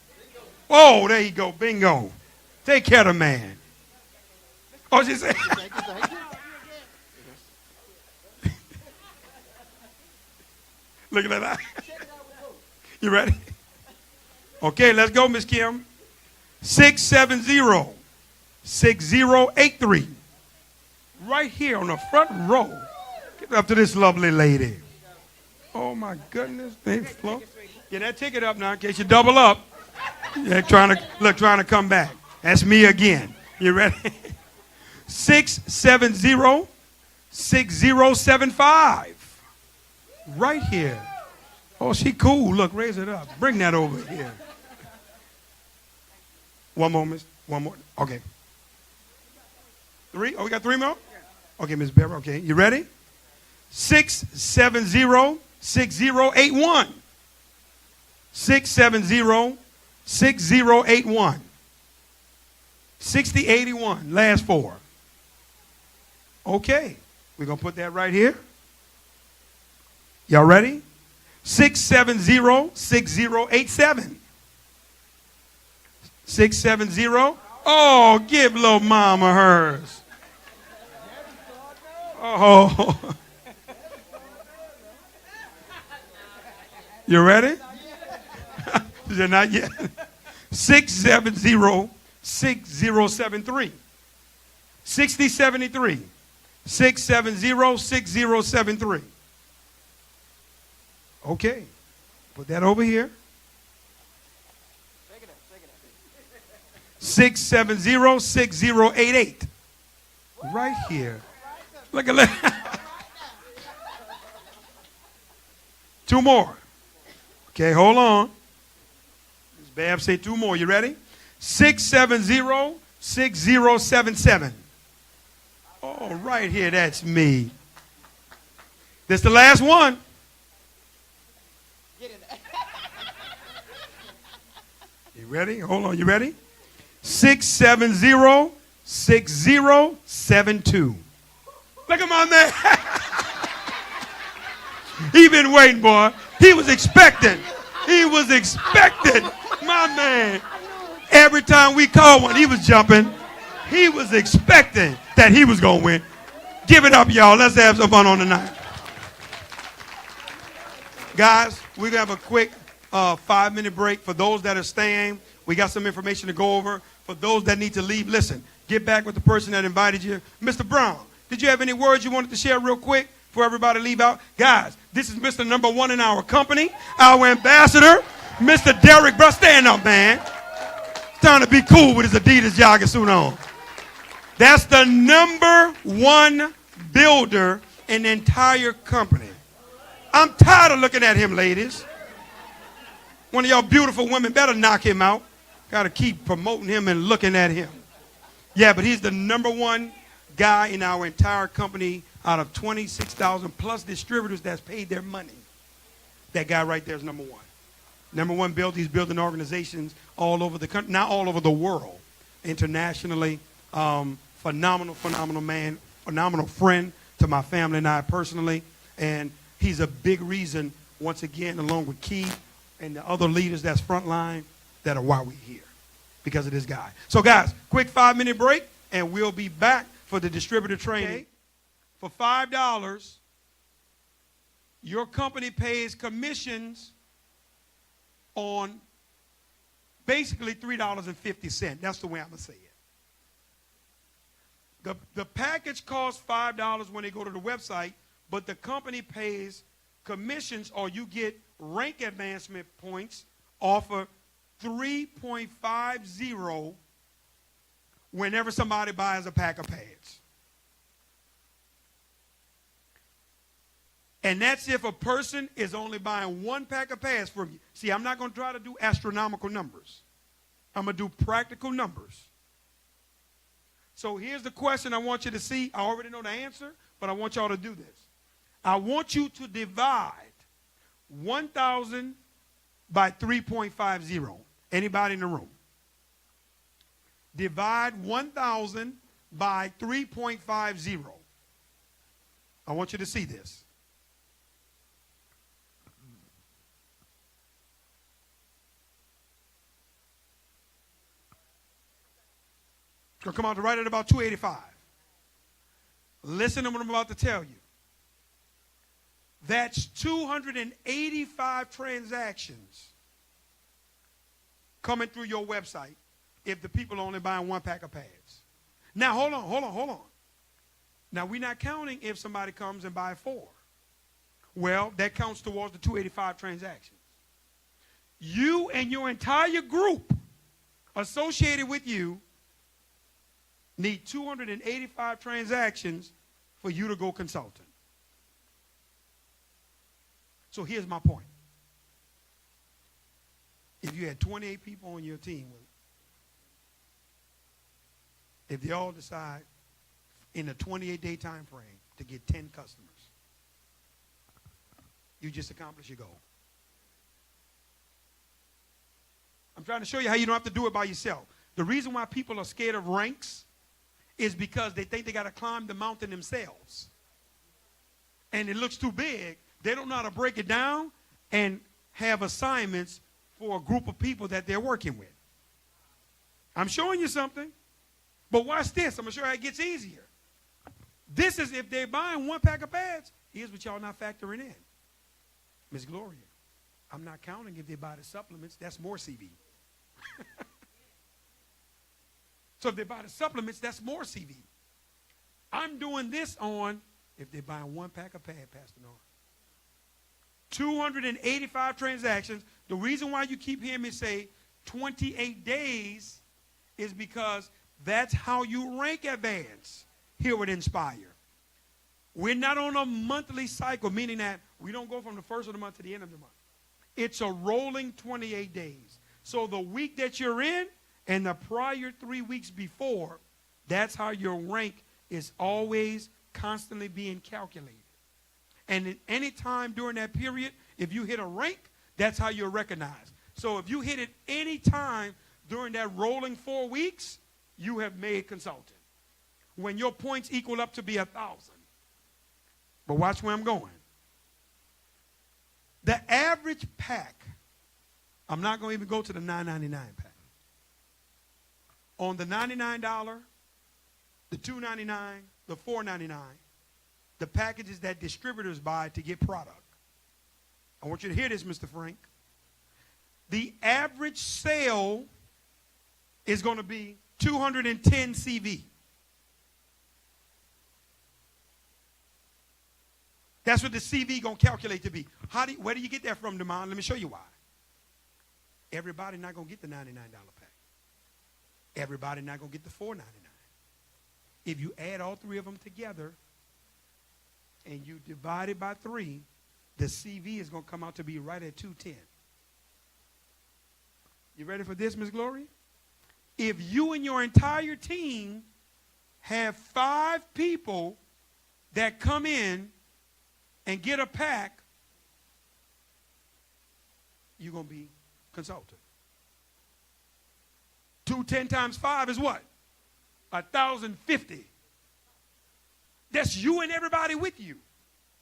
C: Oh, there you go. Bingo. Take care of the man. Oh, she said. Look at that. You ready? Okay, let's go, Miss Kim. 670-6083. Right here on the front row. Get up to this lovely lady. Oh, my goodness. Get that ticket up now in case you double up. Yeah, trying to come back. That's me again. You ready? 670-6075. Right here. Oh, she cool. Look, raise it up. Bring that over here. One more, miss. One more. Okay. 3? Oh, we got 3 more? Okay, Miss Bever. Okay. You ready? 670-6081. 670-6081. 6081. Last 4. Okay. We're going to put that right here. Y'all ready? 670-6087. 670. Oh, give little mama hers. Oh. You ready? Is it not yet? 670-6073. 6073. 670-6073. Okay. Put that over here. 670-6088. Right here. Look at that. 2 more. Okay, hold on. Ms. Bab say 2 more. You ready? 670-6077. Oh, right here. That's me. This the last one.
D: Get in there.
C: You ready? Hold on. You ready? 670-6072. Look at my man. He been waiting, boy. He was expecting. He was expecting. My man. Every time we called one, he was jumping. He was expecting that he was going to win. Give it up, y'all. Let's have some fun on the night. Guys, we're going to have a quick 5-minute break. For those that are staying, we got some information to go over. For those that need to leave, listen, get back with the person that invited you. Mr. Brown, did you have any words you wanted to share real quick before everybody leave out? Guys, this is Mr. Number 1 in our company, our ambassador, Mr. Derek Brown. Stand up, man. He's trying to be cool with his Adidas jogging suit on. That's the number 1 builder in the entire company. I'm tired of looking at him, ladies. One of y'all beautiful women better knock him out. Got to keep promoting him and looking at him. Yeah, but he's the number 1 guy in our entire company out of 26,000 plus distributors that's paid their money. That guy right there is number 1. Number 1 builder. He's building organizations all over the country, not all over the world, internationally. Phenomenal man, phenomenal friend to my family and I personally. And he's a big reason, once again, along with Keith and the other leaders that's frontline, that are why we're here, because of this guy. So, guys, quick 5-minute break, and we'll be back for the distributor training. Okay. For $5, your company pays commissions on basically $3.50. That's the way I'm going to say it. The package costs $5 when they go to the website, but the company pays commissions, or you get rank advancement points off of 3.50 whenever somebody buys a pack of pads. And that's if a person is only buying 1 pack of pads from you. See, I'm not going to try to do astronomical numbers. I'm going to do practical numbers. So here's the question I want you to see. I already know the answer, but I want y'all to do this. I want you to divide 1,000 by 3.50. Anybody in the room? Divide 1,000 by 3.50. I want you to see this. It's going to come out to right at about 285. Listen to what I'm about to tell you. That's 285 transactions coming through your website if the people are only buying 1 pack of pads. Now, hold on. Now, we're not counting if somebody comes and buys 4. Well, that counts towards the 285 transactions. You and your entire group associated with you need 285 transactions for you to go consultant. So here's my point. If you had 28 people on your team, if they all decide in a 28-day time frame to get 10 customers, you just accomplished your goal. I'm trying to show you how you don't have to do it by yourself. The reason why people are scared of ranks is because they think they got to climb the mountain themselves. And it looks too big. They don't know how to break it down and have assignments for a group of people that they're working with. I'm showing you something. But watch this. I'm going to show you how it gets easier. This is if they're buying 1 pack of pads. Here's what y'all not factoring in. Miss Gloria, I'm not counting if they buy the supplements. That's more CV. So if they buy the supplements, that's more CV. I'm doing this on if they're buying 1 pack of pad, Pastor Norm. 285 transactions. The reason why you keep hearing me say 28 days is because that's how you rank advance here at NSPIRE. We're not on a monthly cycle, meaning that we don't go from the first of the month to the end of the month. It's a rolling 28 days. So the week that you're in and the prior 3 weeks before, that's how your rank is always constantly being calculated. And at any time during that period, if you hit a rank, that's how you're recognized. So if you hit it any time during that rolling 4 weeks, you have made consultant. When your points equal up to be 1,000. But watch where I'm going. The average pack, I'm not going to even go to the $9.99 pack. On the $99, the $2.99, the $4.99, the packages that distributors buy to get product. I want you to hear this, Mr. Frank. The average sale is going to be 210 CV. That's what the CV going to calculate to be. Where do you get that from, Demond? Let me show you why. Everybody not going to get the $99 pack. Everybody not going to get the $4.99. If you add all three of them together and you divide it by 3, the CV is going to come out to be right at 210. You ready for this, Ms. Glory? If you and your entire team have 5 people that come in and get a pack, you're going to be consultant. 210 times 5 is what? 1,050. That's you and everybody with you.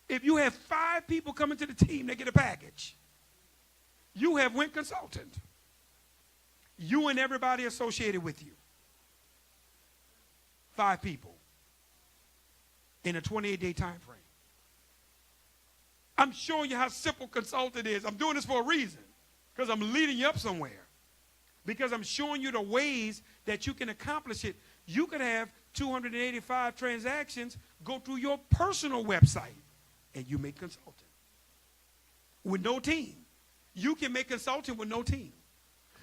C: If you have 5 people coming to the team that get a package, you have went consultant. You and everybody associated with you. 5 people in a 28-day time frame. I'm showing you how simple consultant is. I'm doing this for a reason, because I'm leading you up somewhere. Because I'm showing you the ways that you can accomplish it. You could have 285 transactions go through your personal website, and you make consultant with no team. You can make consultant with no team.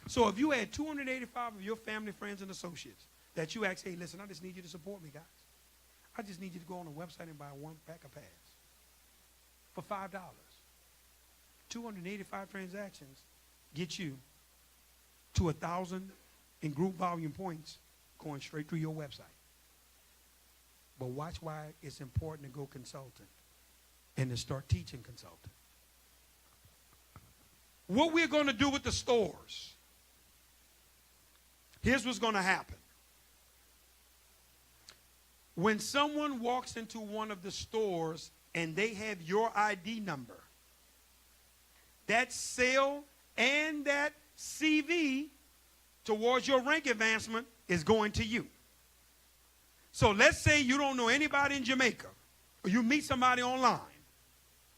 C: So if you had 285 of your family, friends, and associates that you ask, hey, listen, I just need you to support me, guys. I just need you to go on the website and buy 1 pack of pads for $5. 285 transactions get you to 1,000 in group volume points going straight through your website. But watch why it's important to go consultant and to start teaching consultant. What we're going to do with the stores, here's what's going to happen. When someone walks into one of the stores and they have your ID number, that sale and that CV towards your rank advancement is going to you. So let's say you don't know anybody in Jamaica, or you meet somebody online,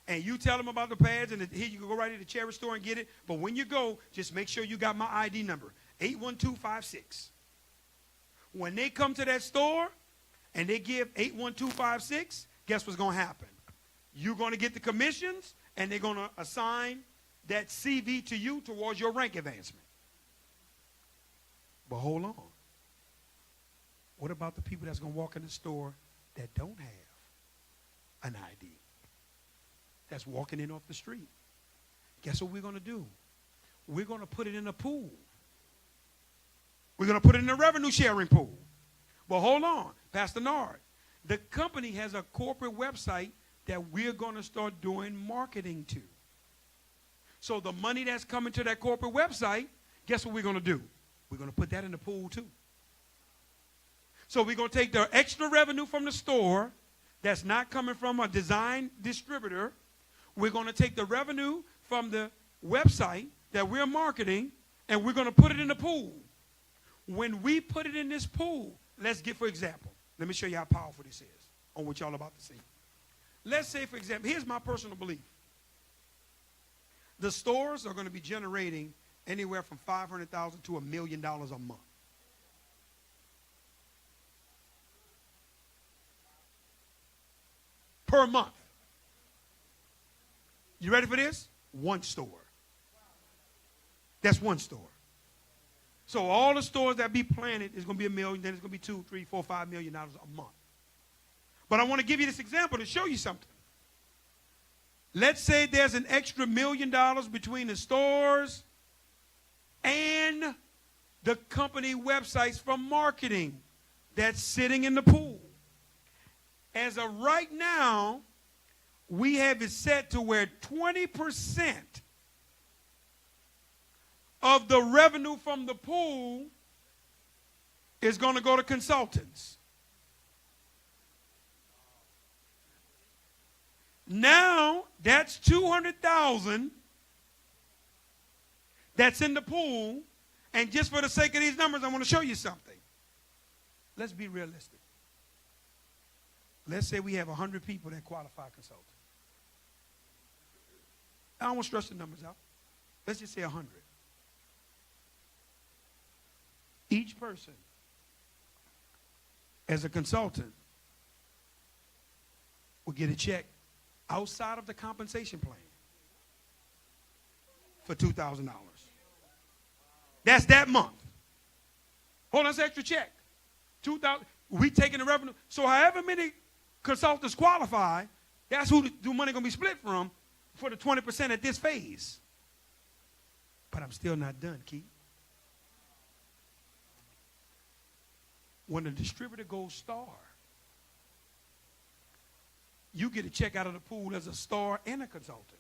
C: and you tell them about the pads, and here you can go right to the charity store and get it. But when you go, just make sure you got my ID number, 81256. When they come to that store and they give 81256, guess what's going to happen? You're going to get the commissions, and they're going to assign that CV to you towards your rank advancement. But hold on. What about the people that's going to walk in the store that don't have an ID? That's walking in off the street. Guess what we're going to do? We're going to put it in a pool. We're going to put it in a revenue sharing pool. But hold on, Pastor Nard. The company has a corporate website that we're going to start doing marketing to. So the money that's coming to that corporate website, guess what we're going to do? We're going to put that in the pool too. So we're going to take the extra revenue from the store that's not coming from a design distributor. We're going to take the revenue from the website that we're marketing, and we're going to put it in the pool. When we put it in this pool, let's get, for example, let me show you how powerful this is on what y'all about to see. Let's say, for example, here's my personal belief. The stores are going to be generating anywhere from $500,000 to $1 million a month. Per month. You ready for this? One store. That's one store. So all the stores that be planted is going to be $1 million, then it's going to be $2, $3, $4, $5 million a month. But I want to give you this example to show you something. Let's say there's an extra $1 million between the stores and the company websites for marketing that's sitting in the pool. As of right now, we have it set to where 20% of the revenue from the pool is going to go to consultants. Now, that's $200,000 that's in the pool. And just for the sake of these numbers, I want to show you something. Let's be realistic. Let's say we have 100 people that qualify consultant. I don't want to stretch the numbers out. Let's just say 100. Each person, as a consultant, will get a check outside of the compensation plan for $2,000. That's that month. Hold on, that's an extra check. $2,000. We taking the revenue. So however many consultants qualify, that's who the money going to be split from for the 20% at this phase. But I'm still not done, Keith. When the distributor goes star, you get a check out of the pool as a star and a consultant.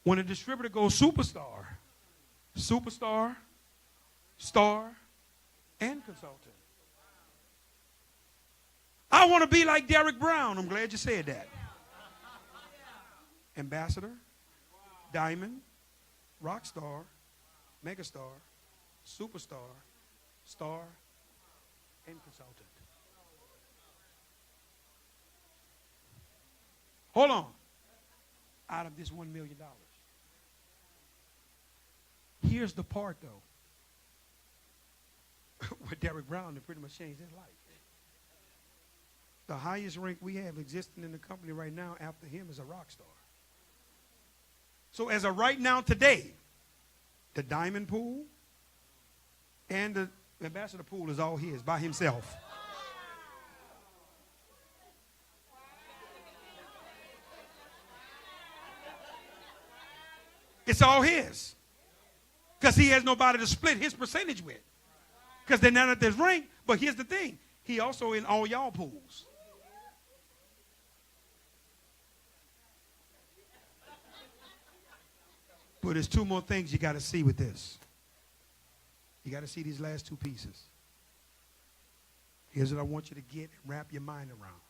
C: When a distributor goes superstar, star, and consultant. I want to be like Derek Brown. I'm glad you said that. Ambassador, diamond, rock star, megastar, superstar, star, and consultant. Hold on. Out of this $1 million. Here's the part, though, with Derek Brown that pretty much changed his life. The highest rank we have existing in the company right now after him is a rock star. So as of right now today, the diamond pool and the ambassador pool is all his by himself. It's all his. Because he has nobody to split his percentage with. Because they're not at this rank. But here's the thing. He also in all y'all pools. But there's two more things you got to see with this. You got to see these last two pieces. Here's what I want you to get and wrap your mind around.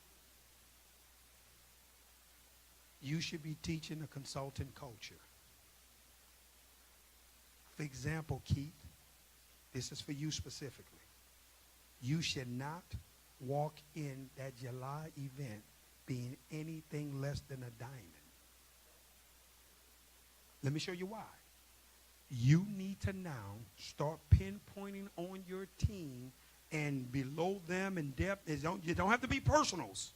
C: You should be teaching a consultant culture. For example, Keith, this is for you specifically. You should not walk in that July event being anything less than a diamond. Let me show you why. You need to now start pinpointing on your team and below them in depth. You don't have to be personals.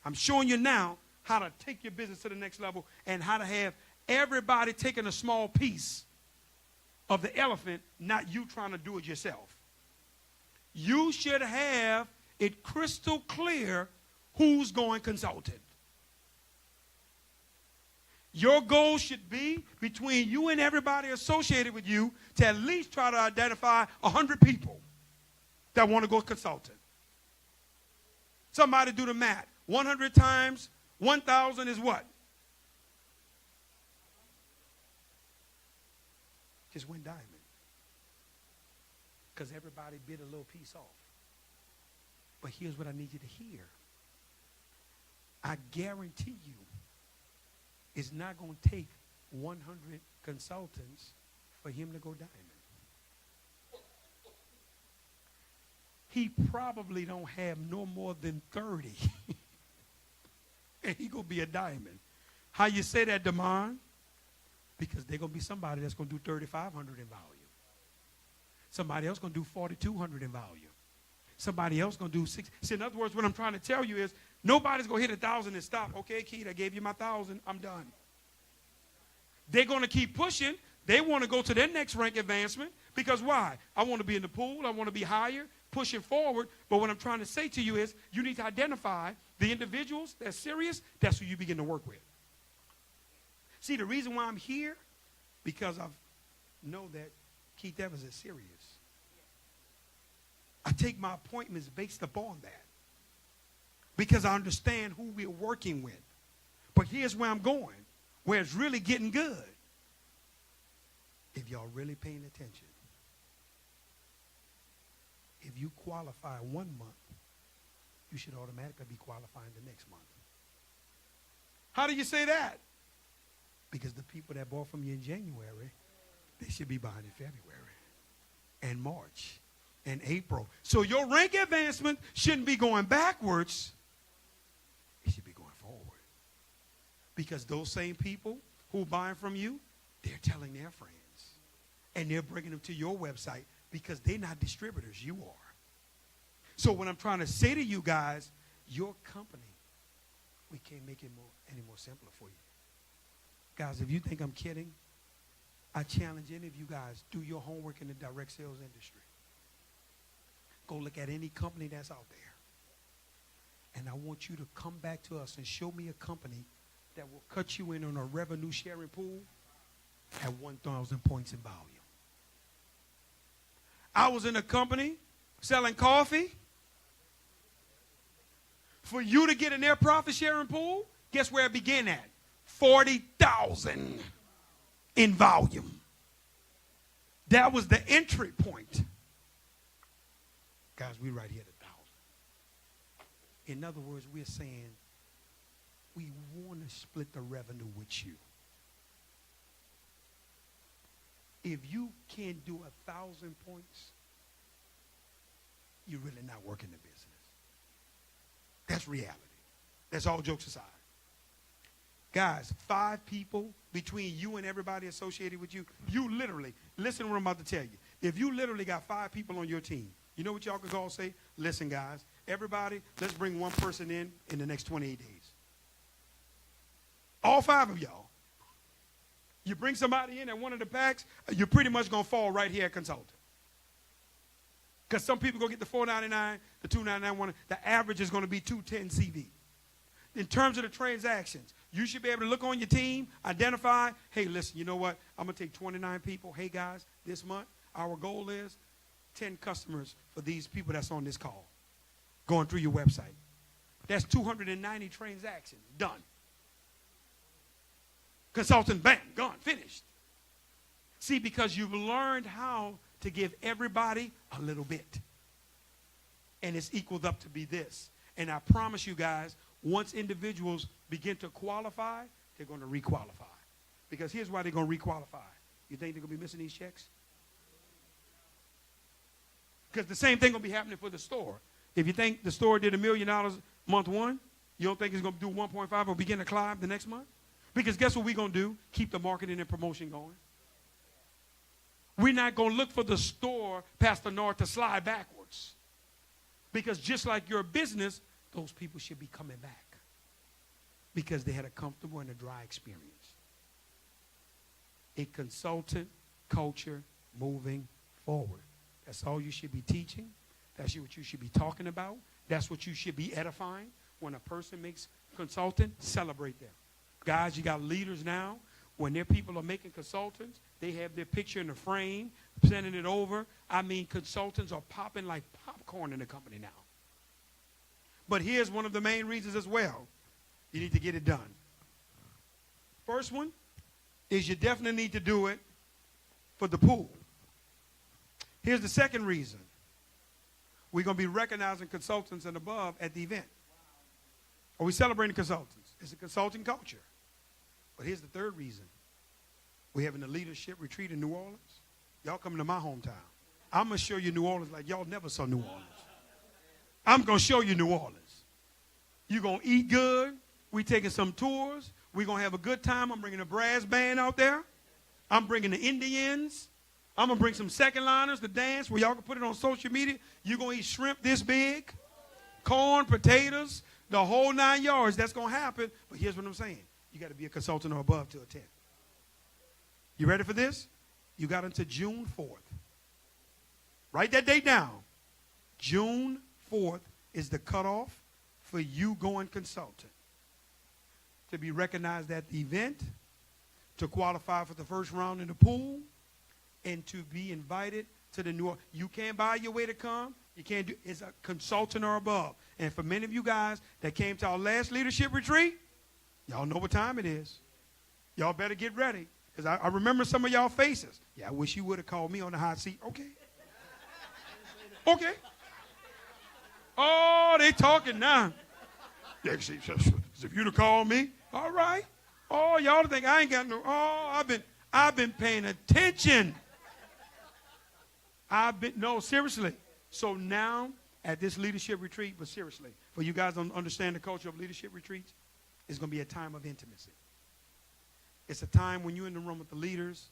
C: I'm showing you now how to take your business to the next level and how to have everybody taking a small piece of the elephant, not you trying to do it yourself. You should have it crystal clear who's going consultant. Your goal should be between you and everybody associated with you to at least try to identify 100 people that want to go consultant. Somebody do the math. 100 times 1,000 is what? Just one diamond. Because everybody bit a little piece off. But here's what I need you to hear. I guarantee you it's not going to take 100 consultants for him to go diamond. He probably don't have no more than 30. And he going to be a diamond. How you say that, Damon? Because there's going to be somebody that's going to do 3,500 in value. Somebody else going to do 4,200 in value. Somebody else going to do 6. See, in other words, what I'm trying to tell you is nobody's going to hit 1,000 and stop. Okay, Keith, I gave you my 1,000. I'm done. They're going to keep pushing. They want to go to their next rank advancement because why? I want to be in the pool. I want to be higher, pushing forward. But what I'm trying to say to you is you need to identify the individuals that's serious. That's who you begin to work with. See, the reason why I'm here, because I know that Keith Evans is serious. I take my appointments based upon that because I understand who we're working with. But here's where I'm going, where it's really getting good. If y'all really paying attention, if you qualify 1 month, you should automatically be qualifying the next month. How do you say that? Because the people that bought from you in January, they should be buying in February and March and April. So your rank advancement shouldn't be going backwards. It should be going forward. Because those same people who are buying from you, they're telling their friends. And they're bringing them to your website because they're not distributors. You are. So what I'm trying to say to you guys, your company, we can't make it any more simpler for you. Guys, if you think I'm kidding, I challenge any of you guys, do your homework in the direct sales industry. Go look at any company that's out there. And I want you to come back to us and show me a company that will cut you in on a revenue sharing pool at 1,000 points in volume. I was in a company selling coffee. For you to get in their profit sharing pool, guess where it began at? 40,000 in volume. That was the entry point. Guys, we right here at 1,000. In other words, we're saying we want to split the revenue with you. If you can't do 1,000 points, you're really not working the business. That's reality. That's all jokes aside. Guys, 5 people between you and everybody associated with you, you literally, listen to what I'm about to tell you. If you literally got 5 people on your team, you know what y'all could all say? Listen, guys, everybody, let's bring one person in the next 28 days. All 5 of y'all. You bring somebody in at one of the packs, you're pretty much going to fall right here at consultant. Because some people go get the $4.99, the $2.99 one. The average is going to be $2.10 CV. In terms of the transactions, you should be able to look on your team, identify, hey, listen, you know what? I'm going to take 29 people. Hey, guys, this month, our goal is 10 customers for these people that's on this call going through your website. That's 290 transactions done. Consultant, bam, gone, finished. See, because you've learned how to give everybody a little bit. And it's equaled up to be this. And I promise you guys, once individuals begin to qualify, they're going to requalify. Because here's why they're going to requalify. You think they're going to be missing these checks? Because the same thing going to be happening for the store. If you think the store did $1 million month 1, you don't think it's going to do 1.5 or begin to climb the next month? Because guess what we're going to do? Keep the marketing and promotion going. We're not going to look for the store, Pastor North, to slide backwards. Because just like your business, those people should be coming back. Because they had a comfortable and a dry experience. A consultant culture moving forward. That's all you should be teaching. That's what you should be talking about. That's what you should be edifying. When a person makes consultant, celebrate them. Guys, you got leaders now. When their people are making consultants, they have their picture in the frame, sending it over. I mean, consultants are popping like popcorn in the company now. But here's one of the main reasons as well. You need to get it done. First one is you definitely need to do it for the pool. Here's the second reason. We're going to be recognizing consultants and above at the event. Are we celebrating consultants? It's a consulting culture. But here's the third reason. We're having a leadership retreat in New Orleans. Y'all coming to my hometown. I'm going to show you New Orleans like y'all never saw New Orleans. I'm going to show you New Orleans. You're going to eat good. We're taking some tours. We're going to have a good time. I'm bringing a brass band out there. I'm bringing the Indians. I'm going to bring some second liners to dance where y'all can put it on social media. You're going to eat shrimp this big, corn, potatoes, the whole 9 yards. That's going to happen. But here's what I'm saying. You got to be a consultant or above to attend. You ready for this? You got until June 4th. Write that date down. June 4th is the cutoff for you going consultant. To be recognized at the event, to qualify for the first round in the pool, and to be invited to the new. You can't buy your way to come. You can't do. It's a consultant or above. And for many of you guys that came to our last leadership retreat, y'all know what time it is. Y'all better get ready. Because I remember some of y'all faces. Yeah, I wish you would have called me on the hot seat. Okay. Okay. Oh, they talking now. Yeah, see, if you'd have called me, all right. Oh, y'all think I ain't got no. Oh, I've been paying attention. No, seriously. So now at this leadership retreat, but seriously, for you guys to understand the culture of leadership retreats, it's going to be a time of intimacy. It's a time when you're in the room with the leaders,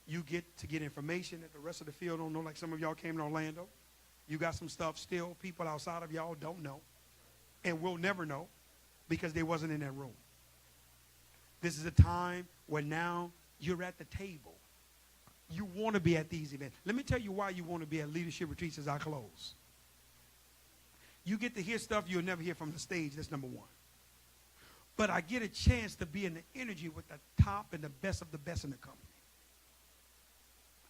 C: you get to get information that the rest of the field don't know, like some of y'all came to Orlando. You got some stuff still people outside of y'all don't know and will never know because they wasn't in that room. This is a time where now you're at the table. You want to be at these events. Let me tell you why you want to be at leadership retreats as I close. You get to hear stuff you'll never hear from the stage. That's number one. But I get a chance to be in the energy with the top and the best of the best in the company.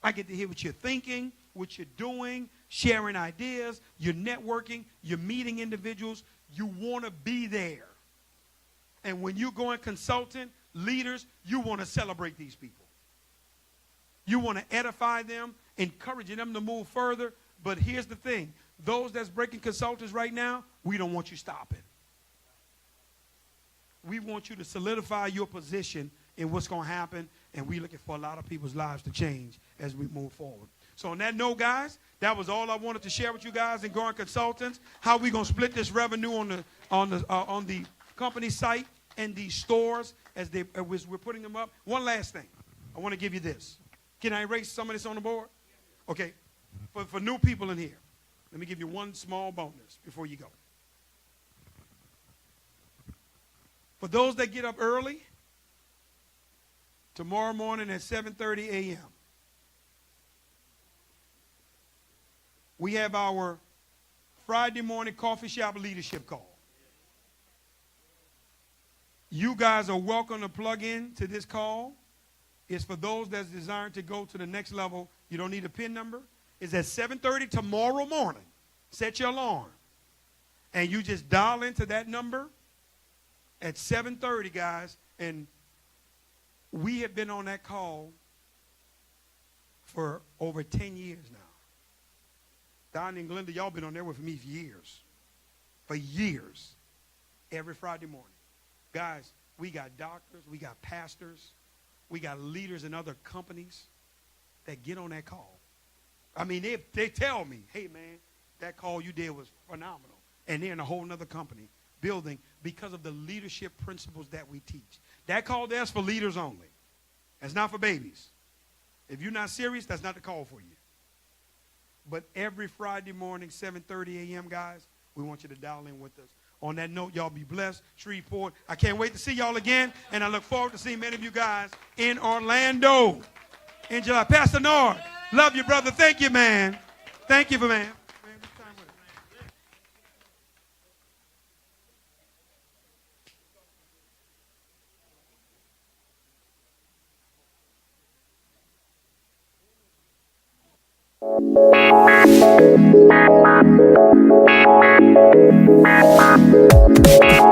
C: I get to hear what you're thinking, what you're doing, sharing ideas, you're networking, you're meeting individuals. You want to be there. And when you're going consultant, leaders, you want to celebrate these people. You want to edify them, encouraging them to move further. But here's the thing. Those that's breaking consultants right now, we don't want you stopping. We want you to solidify your position in what's going to happen, and we're looking for a lot of people's lives to change as we move forward. So on that note, guys, that was all I wanted to share with you guys in Going Consultants, how we're going to split this revenue on the company site and the stores as we're putting them up. One last thing. I want to give you this. Can I erase some of this on the board? Okay. For new people in here, let me give you one small bonus before you go. For those that get up early, tomorrow morning at 7:30 a.m., we have our Friday morning coffee shop leadership call. You guys are welcome to plug in to this call. It's for those that's desiring to go to the next level. You don't need a PIN number. It's at 7:30 tomorrow morning. Set your alarm. And you just dial into that number at 7:30, guys. And we have been on that call for over 10 years now. Don and Glenda, y'all been on there with me for years. For years. Every Friday morning. Guys, we got doctors, we got pastors, we got leaders in other companies that get on that call. I mean, they tell me, hey, man, that call you did was phenomenal. And they're in a whole other company building because of the leadership principles that we teach. That call there's for leaders only. That's not for babies. If you're not serious, that's not the call for you. But every Friday morning, 7:30 a.m., guys, we want you to dial in with us. On that note, y'all be blessed. Shreveport, I can't wait to see y'all again, and I look forward to seeing many of you guys in Orlando in July. Pastor Nord, love you, brother. Thank you, man. Thank you for, man.
E: Thank you.